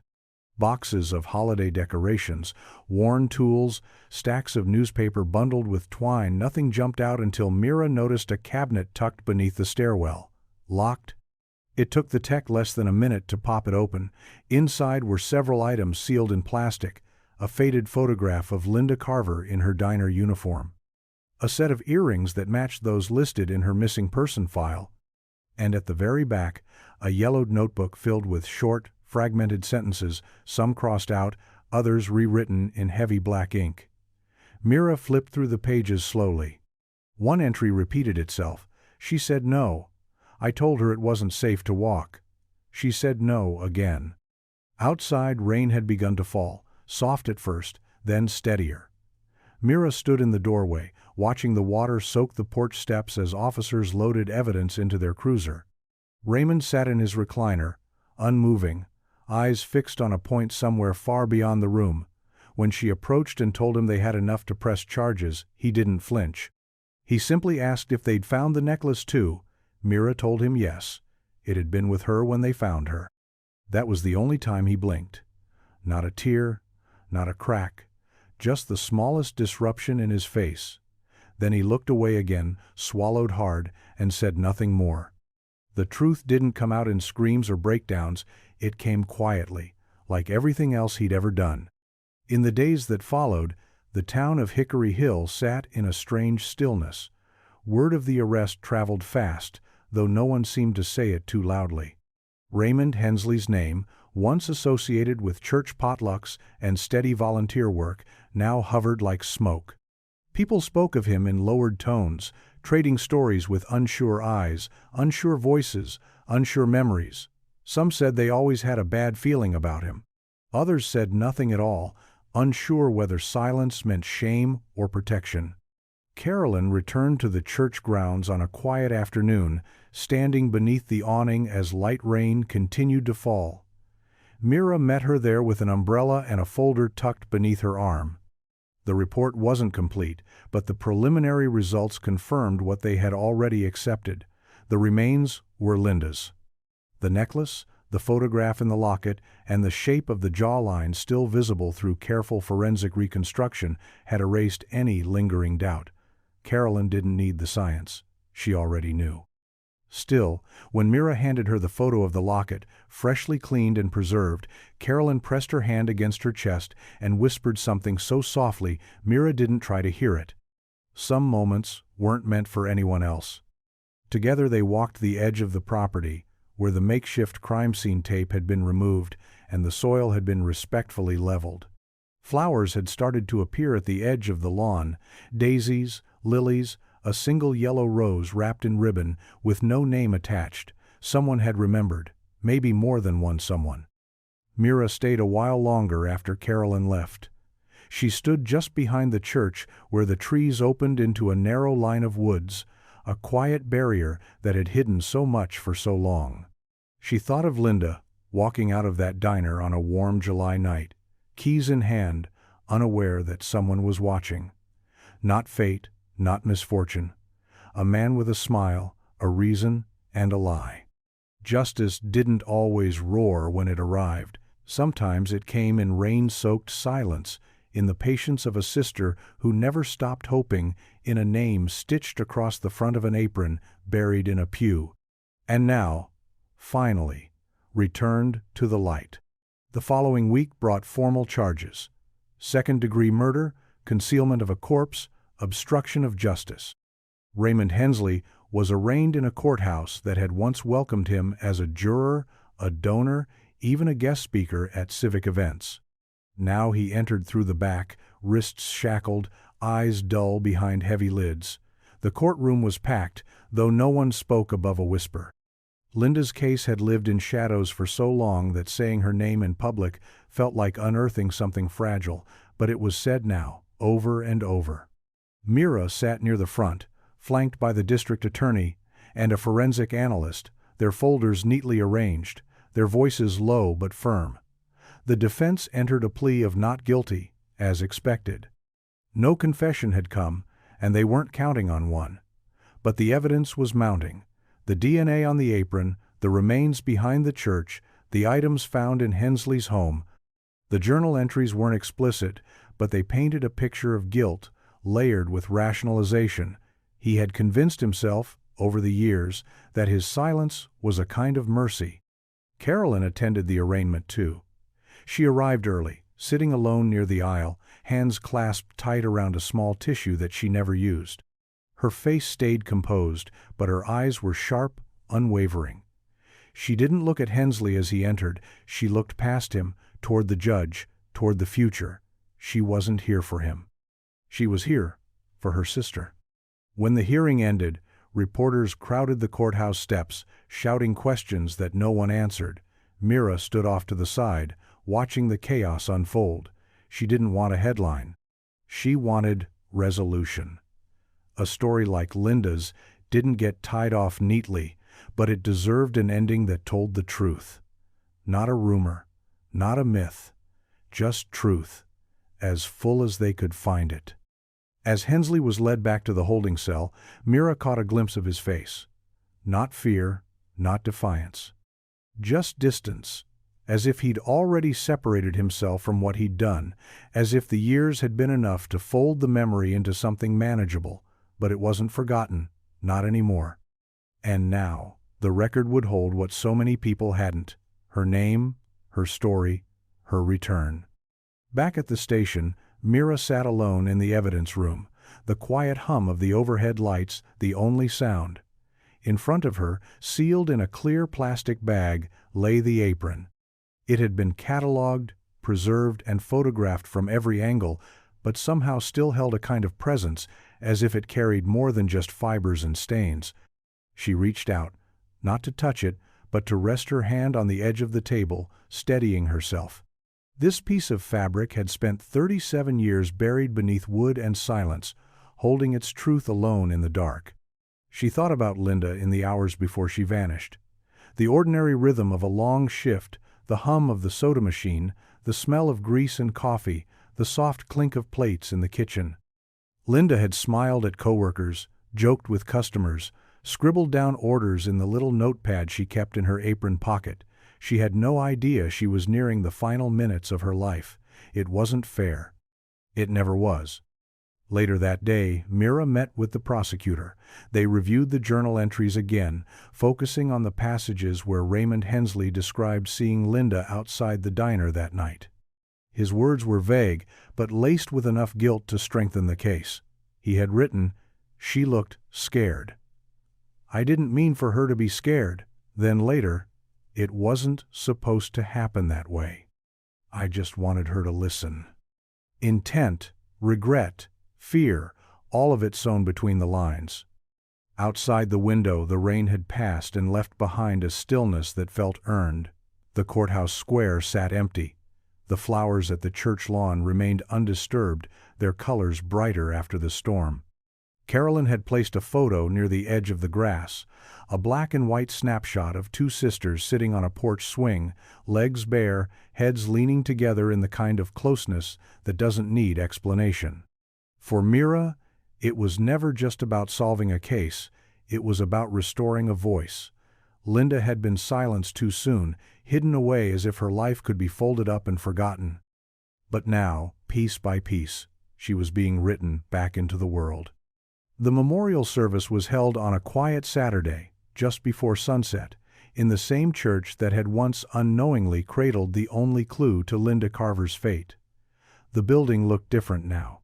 Boxes of holiday decorations, worn tools, stacks of newspaper bundled with twine. Nothing jumped out until Mira noticed a cabinet tucked beneath the stairwell. Locked. It took the tech less than a minute to pop it open. Inside were several items sealed in plastic, a faded photograph of Linda Carver in her diner uniform, a set of earrings that matched those listed in her missing person file, and at the very back, a yellowed notebook filled with short, fragmented sentences, some crossed out, others rewritten in heavy black ink. Mira flipped through the pages slowly. One entry repeated itself. She said no. I told her it wasn't safe to walk. She said no again. Outside, rain had begun to fall, soft at first, then steadier. Mira stood in the doorway, watching the water soak the porch steps as officers loaded evidence into their cruiser. Raymond sat in his recliner, unmoving, eyes fixed on a point somewhere far beyond the room. When she approached and told him they had enough to press charges, he didn't flinch. He simply asked if they'd found the necklace too. Mira told him yes. It had been with her when they found her. That was the only time he blinked. Not a tear, not a crack, just the smallest disruption in his face. Then he looked away again, swallowed hard, and said nothing more. The truth didn't come out in screams or breakdowns. It came quietly, like everything else he'd ever done. In the days that followed, the town of Hickory Hill sat in a strange stillness. Word of the arrest traveled fast, though no one seemed to say it too loudly. Raymond Hensley's name, once associated with church potlucks and steady volunteer work, now hovered like smoke. People spoke of him in lowered tones, trading stories with unsure eyes, unsure voices, unsure memories. Some said they always had a bad feeling about him. Others said nothing at all, unsure whether silence meant shame or protection. Carolyn returned to the church grounds on a quiet afternoon, standing beneath the awning as light rain continued to fall. Mira met her there with an umbrella and a folder tucked beneath her arm. The report wasn't complete, but the preliminary results confirmed what they had already accepted. The remains were Linda's. The necklace, the photograph in the locket, and the shape of the jawline still visible through careful forensic reconstruction had erased any lingering doubt. Carolyn didn't need the science. She already knew. Still, when Mira handed her the photo of the locket, freshly cleaned and preserved, Carolyn pressed her hand against her chest and whispered something so softly Mira didn't try to hear it. Some moments weren't meant for anyone else. Together they walked the edge of the property, where the makeshift crime scene tape had been removed and the soil had been respectfully leveled. Flowers had started to appear at the edge of the lawn, daisies, lilies, a single yellow rose wrapped in ribbon with no name attached. Someone had remembered, maybe more than one someone. Mira stayed a while longer after Carolyn left. She stood just behind the church where the trees opened into a narrow line of woods, a quiet barrier that had hidden so much for so long. She thought of Linda, walking out of that diner on a warm July night, keys in hand, unaware that someone was watching. Not fate, not misfortune. A man with a smile, a reason, and a lie. Justice didn't always roar when it arrived. Sometimes it came in rain-soaked silence, in the patience of a sister who never stopped hoping, in a name stitched across the front of an apron buried in a pew. And now, finally, returned to the light. The following week brought formal charges: second-degree murder, concealment of a corpse, obstruction of justice. Raymond Hensley was arraigned in a courthouse that had once welcomed him as a juror, a donor, even a guest speaker at civic events. Now he entered through the back, wrists shackled, eyes dull behind heavy lids. The courtroom was packed, though no one spoke above a whisper. Linda's case had lived in shadows for so long that saying her name in public felt like unearthing something fragile, but it was said now, over and over. Mira sat near the front, flanked by the district attorney and a forensic analyst, their folders neatly arranged, their voices low but firm. The defense entered a plea of not guilty, as expected. No confession had come, and they weren't counting on one. But the evidence was mounting. The DNA on the apron, the remains behind the church, the items found in Hensley's home. The journal entries weren't explicit, but they painted a picture of guilt, layered with rationalization. He had convinced himself, over the years, that his silence was a kind of mercy. Carolyn attended the arraignment too. She arrived early, sitting alone near the aisle, hands clasped tight around a small tissue that she never used. Her face stayed composed, but her eyes were sharp, unwavering. She didn't look at Hensley as he entered. She looked past him, toward the judge, toward the future. She wasn't here for him. She was here for her sister. When the hearing ended, reporters crowded the courthouse steps, shouting questions that no one answered. Mira stood off to the side, watching the chaos unfold. She didn't want a headline. She wanted resolution. A story like Linda's didn't get tied off neatly, but it deserved an ending that told the truth. Not a rumor, not a myth, just truth, as full as they could find it. As Hensley was led back to the holding cell, Mira caught a glimpse of his face. Not fear, not defiance. Just distance, as if he'd already separated himself from what he'd done, as if the years had been enough to fold the memory into something manageable. But it wasn't forgotten, not anymore. And now, the record would hold what so many people hadn't: her name, her story, her return. Back at the station, Mira sat alone in the evidence room, the quiet hum of the overhead lights the only sound. In front of her, sealed in a clear plastic bag, lay the apron. It had been catalogued, preserved, and photographed from every angle, but somehow still held a kind of presence, as if it carried more than just fibers and stains. She reached out, not to touch it, but to rest her hand on the edge of the table, steadying herself. This piece of fabric had spent 37 years buried beneath wood and silence, holding its truth alone in the dark. She thought about Linda in the hours before she vanished. The ordinary rhythm of a long shift, the hum of the soda machine, the smell of grease and coffee, the soft clink of plates in the kitchen. Linda had smiled at coworkers, joked with customers, scribbled down orders in the little notepad she kept in her apron pocket. She had no idea she was nearing the final minutes of her life. It wasn't fair. It never was. Later that day, Mira met with the prosecutor. They reviewed the journal entries again, focusing on the passages where Raymond Hensley described seeing Linda outside the diner that night. His words were vague, but laced with enough guilt to strengthen the case. He had written, "She looked scared. I didn't mean for her to be scared." Then later, "It wasn't supposed to happen that way. I just wanted her to listen." Intent, regret, fear, all of it sewn between the lines. Outside the window, the rain had passed and left behind a stillness that felt earned. The courthouse square sat empty. The flowers at the church lawn remained undisturbed, their colors brighter after the storm. Carolyn had placed a photo near the edge of the grass, a black and white snapshot of two sisters sitting on a porch swing, legs bare, heads leaning together in the kind of closeness that doesn't need explanation. For Mira, it was never just about solving a case, it was about restoring a voice. Linda had been silenced too soon, hidden away as if her life could be folded up and forgotten. But now, piece by piece, she was being written back into the world. The memorial service was held on a quiet Saturday, just before sunset, in the same church that had once unknowingly cradled the only clue to Linda Carver's fate. The building looked different now.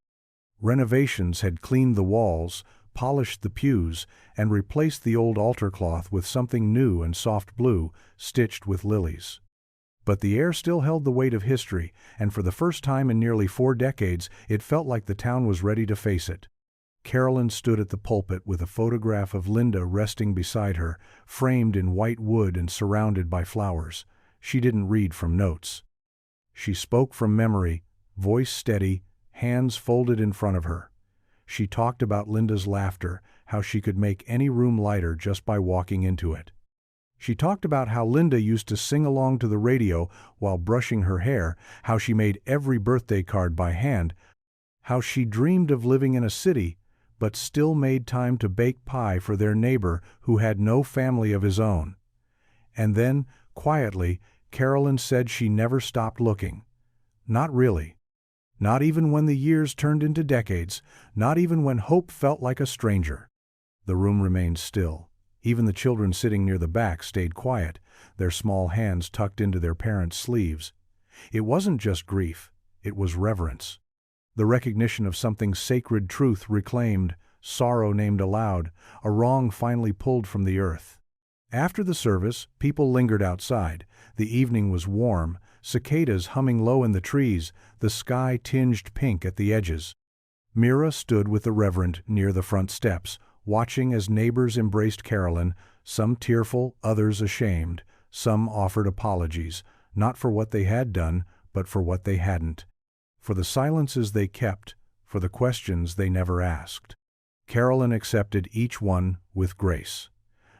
Renovations had cleaned the walls, polished the pews, and replaced the old altar cloth with something new and soft blue, stitched with lilies. But the air still held the weight of history, and for the first time in nearly 4 decades, it felt like the town was ready to face it. Carolyn stood at the pulpit with a photograph of Linda resting beside her, framed in white wood and surrounded by flowers. She didn't read from notes. She spoke from memory, voice steady, hands folded in front of her. She talked about Linda's laughter, how she could make any room lighter just by walking into it. She talked about how Linda used to sing along to the radio while brushing her hair, how she made every birthday card by hand, how she dreamed of living in a city, but still made time to bake pie for their neighbor who had no family of his own. And then, quietly, Carolyn said she never stopped looking. Not really. Not even when the years turned into decades, not even when hope felt like a stranger. The room remained still. Even the children sitting near the back stayed quiet, their small hands tucked into their parents' sleeves. It wasn't just grief, it was reverence. The recognition of something sacred, truth reclaimed, sorrow named aloud, a wrong finally pulled from the earth. After the service, people lingered outside. The evening was warm, cicadas humming low in the trees, the sky tinged pink at the edges. Mira stood with the Reverend near the front steps, watching as neighbors embraced Carolyn, some tearful, others ashamed, some offered apologies, not for what they had done, but for what they hadn't. For the silences they kept, for the questions they never asked. Carolyn accepted each one with grace.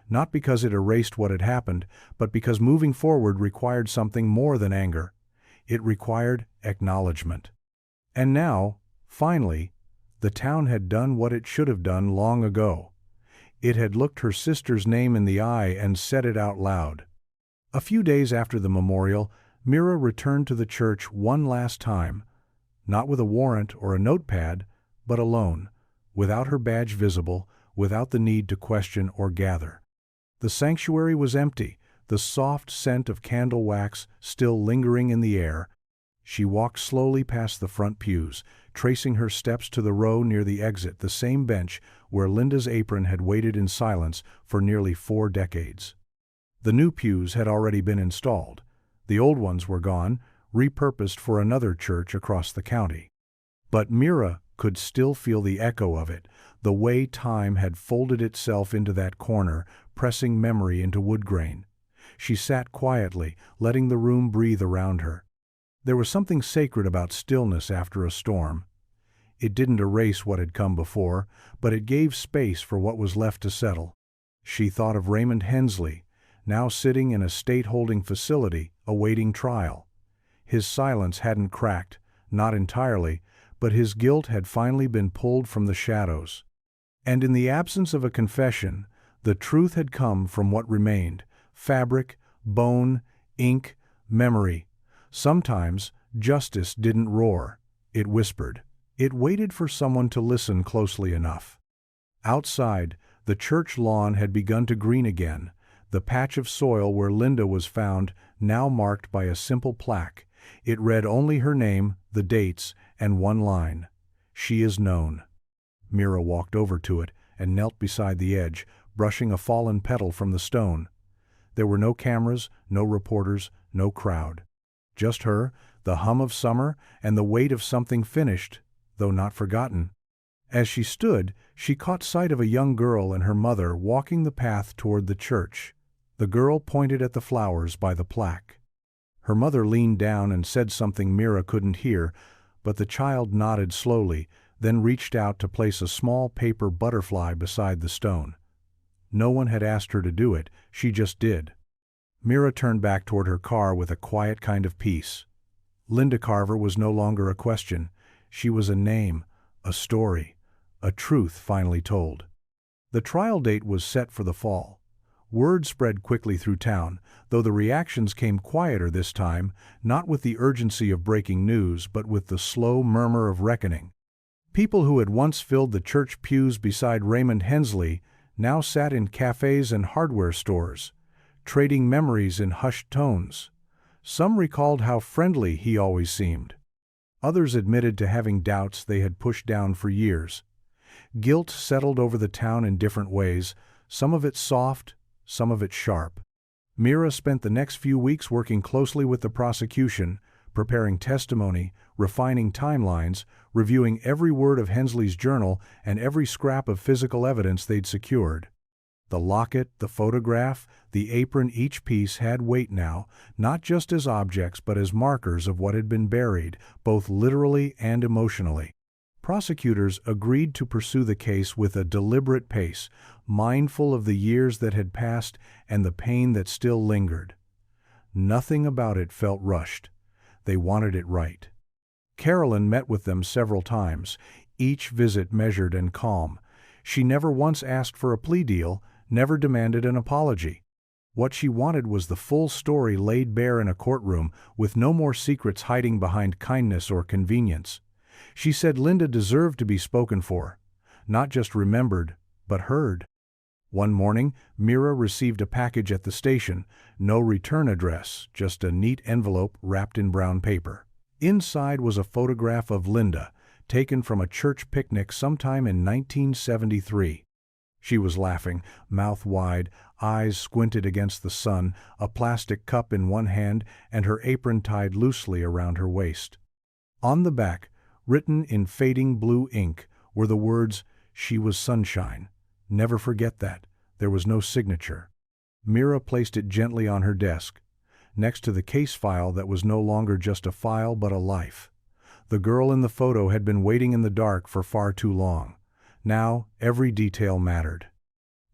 Not because it erased what had happened, but because moving forward required something more than anger. It required acknowledgement. And now, finally, the town had done what it should have done long ago. It had looked her sister's name in the eye and said it out loud. A few days after the memorial, Mira returned to the church one last time, not with a warrant or a notepad, but alone, without her badge visible, without the need to question or gather. The sanctuary was empty, the soft scent of candle wax still lingering in the air. She walked slowly past the front pews, tracing her steps to the row near the exit, the same bench where Linda's apron had waited in silence for nearly 4 decades. The new pews had already been installed. The old ones were gone, repurposed for another church across the county. But Mira could still feel the echo of it, the way time had folded itself into that corner, pressing memory into wood grain. She sat quietly, letting the room breathe around her. There was something sacred about stillness after a storm. It didn't erase what had come before, but it gave space for what was left to settle. She thought of Raymond Hensley, now sitting in a state-holding facility, awaiting trial. His silence hadn't cracked, not entirely, but his guilt had finally been pulled from the shadows. And in the absence of a confession, the truth had come from what remained: fabric, bone, ink, memory. Sometimes justice didn't roar, it whispered. It waited for someone to listen closely enough. Outside, the church lawn had begun to green again, the patch of soil where Linda was found now marked by a simple plaque. It read only her name, the dates, and one line: "She is known." Mira walked over to it and knelt beside the edge, brushing a fallen petal from the stone. There were no cameras, no reporters, no crowd. Just her, the hum of summer, and the weight of something finished, though not forgotten. As she stood, she caught sight of a young girl and her mother walking the path toward the church. The girl pointed at the flowers by the plaque. Her mother leaned down and said something Mira couldn't hear, but the child nodded slowly, then reached out to place a small paper butterfly beside the stone. No one had asked her to do it, she just did. Mira turned back toward her car with a quiet kind of peace. Linda Carver was no longer a question. She was a name, a story, a truth finally told. The trial date was set for the fall. Word spread quickly through town, though the reactions came quieter this time, not with the urgency of breaking news, but with the slow murmur of reckoning. People who had once filled the church pews beside Raymond Hensley now sat in cafes and hardware stores, trading memories in hushed tones. Some recalled how friendly he always seemed. Others admitted to having doubts they had pushed down for years. Guilt settled over the town in different ways, some of it soft, some of it sharp. Mira spent the next few weeks working closely with the prosecution, preparing testimony, refining timelines, reviewing every word of Hensley's journal and every scrap of physical evidence they'd secured. The locket, the photograph, the apron, each piece had weight now, not just as objects but as markers of what had been buried, both literally and emotionally. Prosecutors agreed to pursue the case with a deliberate pace, mindful of the years that had passed and the pain that still lingered. Nothing about it felt rushed. They wanted it right. Carolyn met with them several times, each visit measured and calm. She never once asked for a plea deal, never demanded an apology. What she wanted was the full story laid bare in a courtroom, with no more secrets hiding behind kindness or convenience. She said Linda deserved to be spoken for, not just remembered, but heard. One morning, Mira received a package at the station, no return address, just a neat envelope wrapped in brown paper. Inside was a photograph of Linda, taken from a church picnic sometime in 1973. She was laughing, mouth wide, eyes squinted against the sun, a plastic cup in one hand and her apron tied loosely around her waist. On the back, written in fading blue ink, were the words, "She was sunshine. Never forget that." There was no signature. Mira placed it gently on her desk, next to the case file that was no longer just a file but a life. The girl in the photo had been waiting in the dark for far too long. Now, every detail mattered.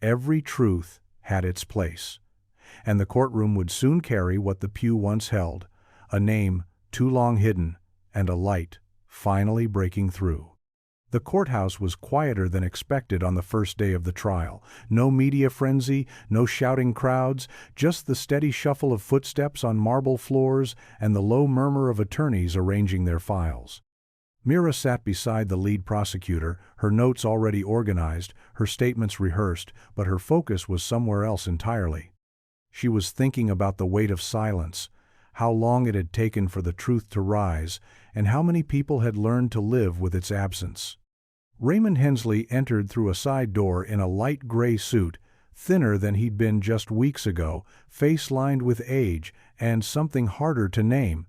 Every truth had its place. And the courtroom would soon carry what the pew once held, a name too long hidden, and a light finally breaking through. The courthouse was quieter than expected on the first day of the trial. No media frenzy, no shouting crowds, just the steady shuffle of footsteps on marble floors and the low murmur of attorneys arranging their files. Mira sat beside the lead prosecutor, her notes already organized, her statements rehearsed, but her focus was somewhere else entirely. She was thinking about the weight of silence, how long it had taken for the truth to rise, and how many people had learned to live with its absence. Raymond Hensley entered through a side door in a light gray suit, thinner than he'd been just weeks ago, face lined with age and something harder to name.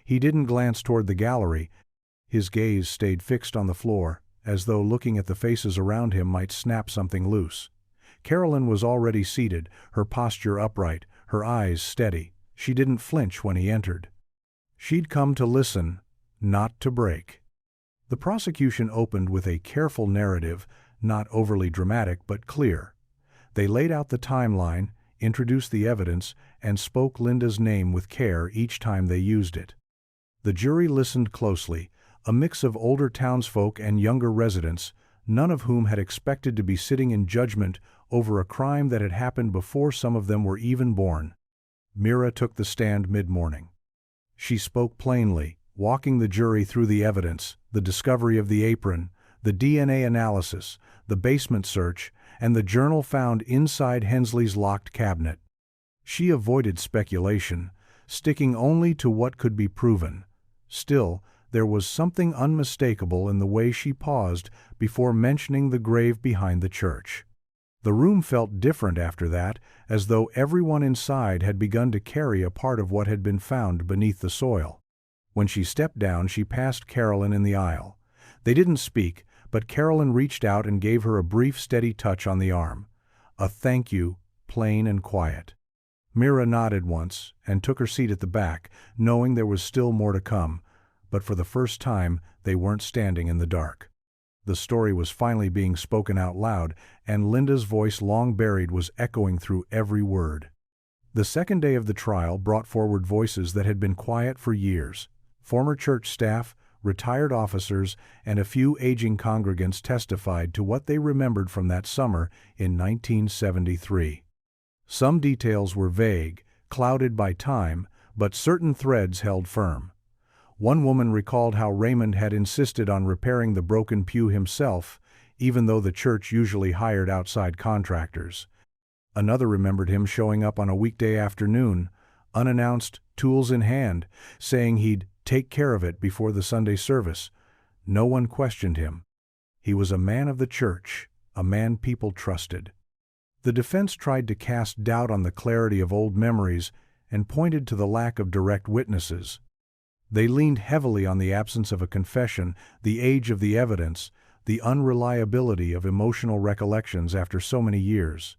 He didn't glance toward the gallery. His gaze stayed fixed on the floor, as though looking at the faces around him might snap something loose. Carolyn was already seated, her posture upright, her eyes steady. She didn't flinch when he entered. She'd come to listen, not to break. The prosecution opened with a careful narrative, not overly dramatic but clear. They laid out the timeline, introduced the evidence, and spoke Linda's name with care each time they used it. The jury listened closely, a mix of older townsfolk and younger residents, none of whom had expected to be sitting in judgment over a crime that had happened before some of them were even born. Mira took the stand mid-morning. She spoke plainly, walking the jury through the evidence, the discovery of the apron, the DNA analysis, the basement search, and the journal found inside Hensley's locked cabinet. She avoided speculation, sticking only to what could be proven. Still, there was something unmistakable in the way she paused before mentioning the grave behind the church. The room felt different after that, as though everyone inside had begun to carry a part of what had been found beneath the soil. When she stepped down, she passed Carolyn in the aisle. They didn't speak, but Carolyn reached out and gave her a brief, steady touch on the arm. A thank you, plain and quiet. Mira nodded once and took her seat at the back, knowing there was still more to come, but for the first time they weren't standing in the dark. The story was finally being spoken out loud, and Linda's voice, long buried, was echoing through every word. The second day of the trial brought forward voices that had been quiet for years. Former church staff, retired officers, and a few aging congregants testified to what they remembered from that summer in 1973. Some details were vague, clouded by time, but certain threads held firm. One woman recalled how Raymond had insisted on repairing the broken pew himself, even though the church usually hired outside contractors. Another remembered him showing up on a weekday afternoon, unannounced, tools in hand, saying he'd take care of it before the Sunday service. No one questioned him. He was a man of the church, a man people trusted. The defense tried to cast doubt on the clarity of old memories and pointed to the lack of direct witnesses. They leaned heavily on the absence of a confession, the age of the evidence, the unreliability of emotional recollections after so many years.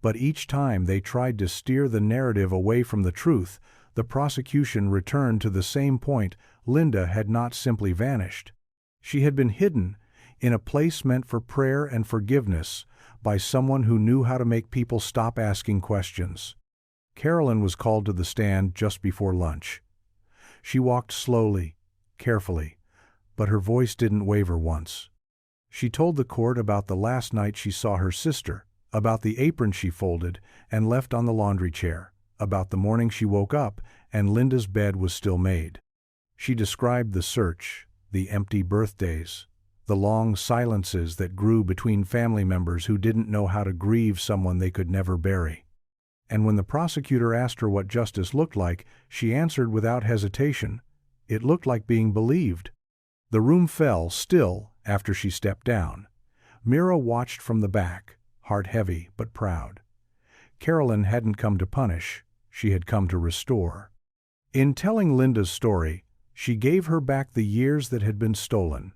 But each time they tried to steer the narrative away from the truth, the prosecution returned to the same point: Linda had not simply vanished. She had been hidden in a place meant for prayer and forgiveness by someone who knew how to make people stop asking questions. Carolyn was called to the stand just before lunch. She walked slowly, carefully, but her voice didn't waver once. She told the court about the last night she saw her sister, about the apron she folded and left on the laundry chair, about the morning she woke up and Linda's bed was still made. She described the search, the empty birthdays, the long silences that grew between family members who didn't know how to grieve someone they could never bury. And when the prosecutor asked her what justice looked like, she answered without hesitation, "It looked like being believed." The room fell still after she stepped down. Mira watched from the back, heart heavy but proud. Carolyn hadn't come to punish, she had come to restore. In telling Linda's story, she gave her back the years that had been stolen.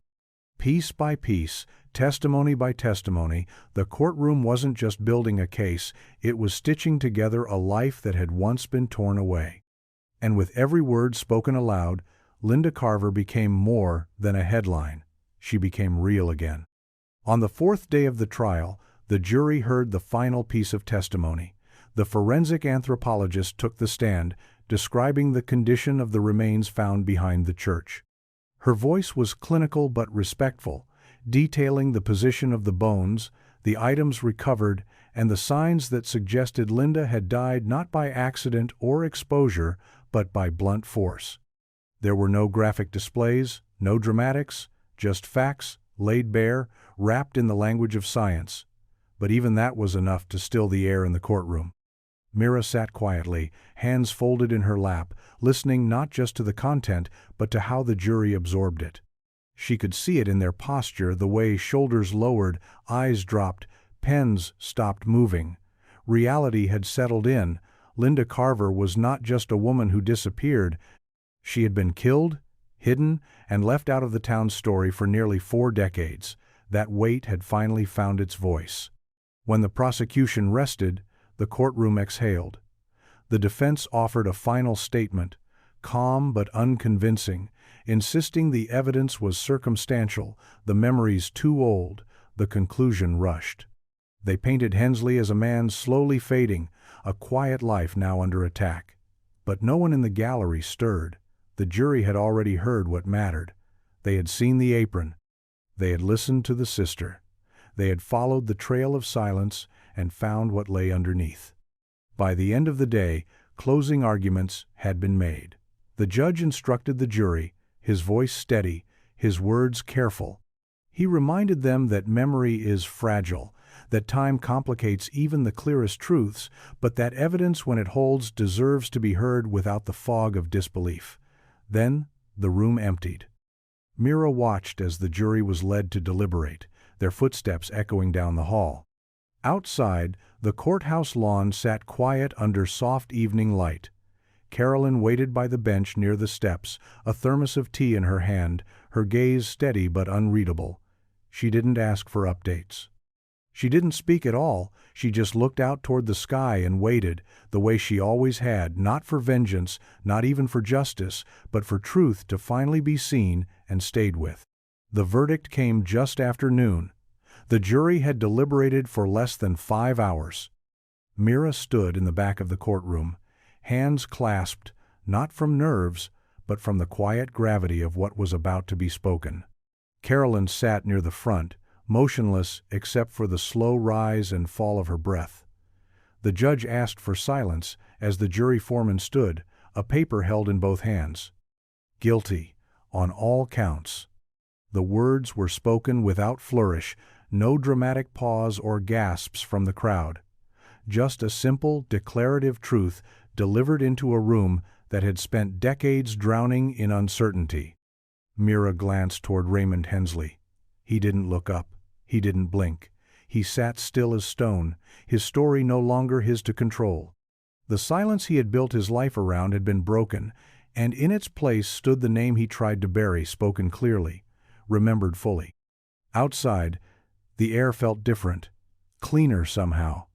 Piece by piece, testimony by testimony, the courtroom wasn't just building a case, it was stitching together a life that had once been torn away. And with every word spoken aloud, Linda Carver became more than a headline. She became real again. On the fourth day of the trial, the jury heard the final piece of testimony. The forensic anthropologist took the stand, describing the condition of the remains found behind the church. Her voice was clinical but respectful, detailing the position of the bones, the items recovered, and the signs that suggested Linda had died not by accident or exposure, but by blunt force. There were no graphic displays, no dramatics, just facts, laid bare, wrapped in the language of science. But even that was enough to still the air in the courtroom. Mira sat quietly, hands folded in her lap, listening not just to the content, but to how the jury absorbed it. She could see it in their posture, the way shoulders lowered, eyes dropped, pens stopped moving. Reality had settled in. Linda Carver was not just a woman who disappeared. She had been killed, hidden, and left out of the town's story for nearly 4 decades. That weight had finally found its voice. When the prosecution rested, the courtroom exhaled. The defense offered a final statement, calm but unconvincing, insisting the evidence was circumstantial, the memories too old, the conclusion rushed. They painted Hensley as a man slowly fading, a quiet life now under attack. But no one in the gallery stirred. The jury had already heard what mattered. They had seen the apron. They had listened to the sister. They had followed the trail of silence and found what lay underneath. By the end of the day, closing arguments had been made. The judge instructed the jury, his voice steady, his words careful. He reminded them that memory is fragile, that time complicates even the clearest truths, but that evidence, when it holds, deserves to be heard without the fog of disbelief. Then the room emptied. Mira watched as the jury was led to deliberate, their footsteps echoing down the hall. Outside, the courthouse lawn sat quiet under soft evening light. Carolyn waited by the bench near the steps, a thermos of tea in her hand, her gaze steady but unreadable. She didn't ask for updates. She didn't speak at all, she just looked out toward the sky and waited, the way she always had, not for vengeance, not even for justice, but for truth to finally be seen and stayed with. The verdict came just after noon. The jury had deliberated for less than 5 hours. Mira stood in the back of the courtroom, hands clasped, not from nerves, but from the quiet gravity of what was about to be spoken. Carolyn sat near the front, motionless except for the slow rise and fall of her breath. The judge asked for silence as the jury foreman stood, a paper held in both hands. Guilty, on all counts. The words were spoken without flourish, no dramatic pause or gasps from the crowd. Just a simple, declarative truth delivered into a room that had spent decades drowning in uncertainty. Mira glanced toward Raymond Hensley. He didn't look up. He didn't blink. He sat still as stone, his story no longer his to control. The silence he had built his life around had been broken, and in its place stood the name he tried to bury, spoken clearly, remembered fully. Outside, the air felt different, cleaner somehow.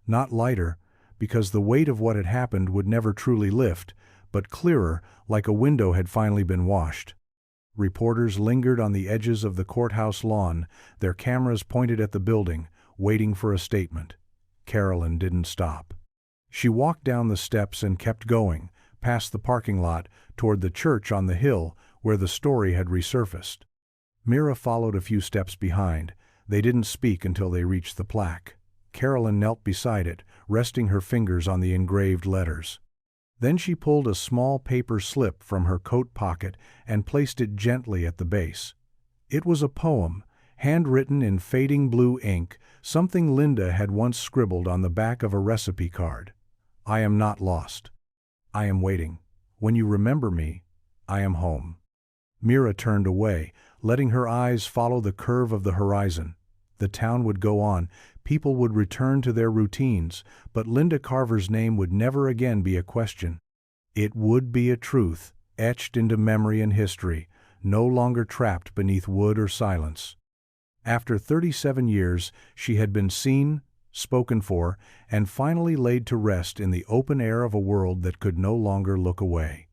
Not lighter, because the weight of what had happened would never truly lift, but clearer, like a window had finally been washed. Reporters lingered on the edges of the courthouse lawn, their cameras pointed at the building, waiting for a statement. Carolyn didn't stop. She walked down the steps and kept going, past the parking lot, toward the church on the hill where the story had resurfaced. Mira followed a few steps behind. They didn't speak until they reached the plaque. Carolyn knelt beside it, resting her fingers on the engraved letters. Then she pulled a small paper slip from her coat pocket and placed it gently at the base. It was a poem, handwritten in fading blue ink, something Linda had once scribbled on the back of a recipe card. I am not lost. I am waiting. When you remember me, I am home. Mira turned away, letting her eyes follow the curve of the horizon. The town would go on, people would return to their routines, but Linda Carver's name would never again be a question. It would be a truth, etched into memory and history, no longer trapped beneath wood or silence. After 37 years, she had been seen, spoken for, and finally laid to rest in the open air of a world that could no longer look away.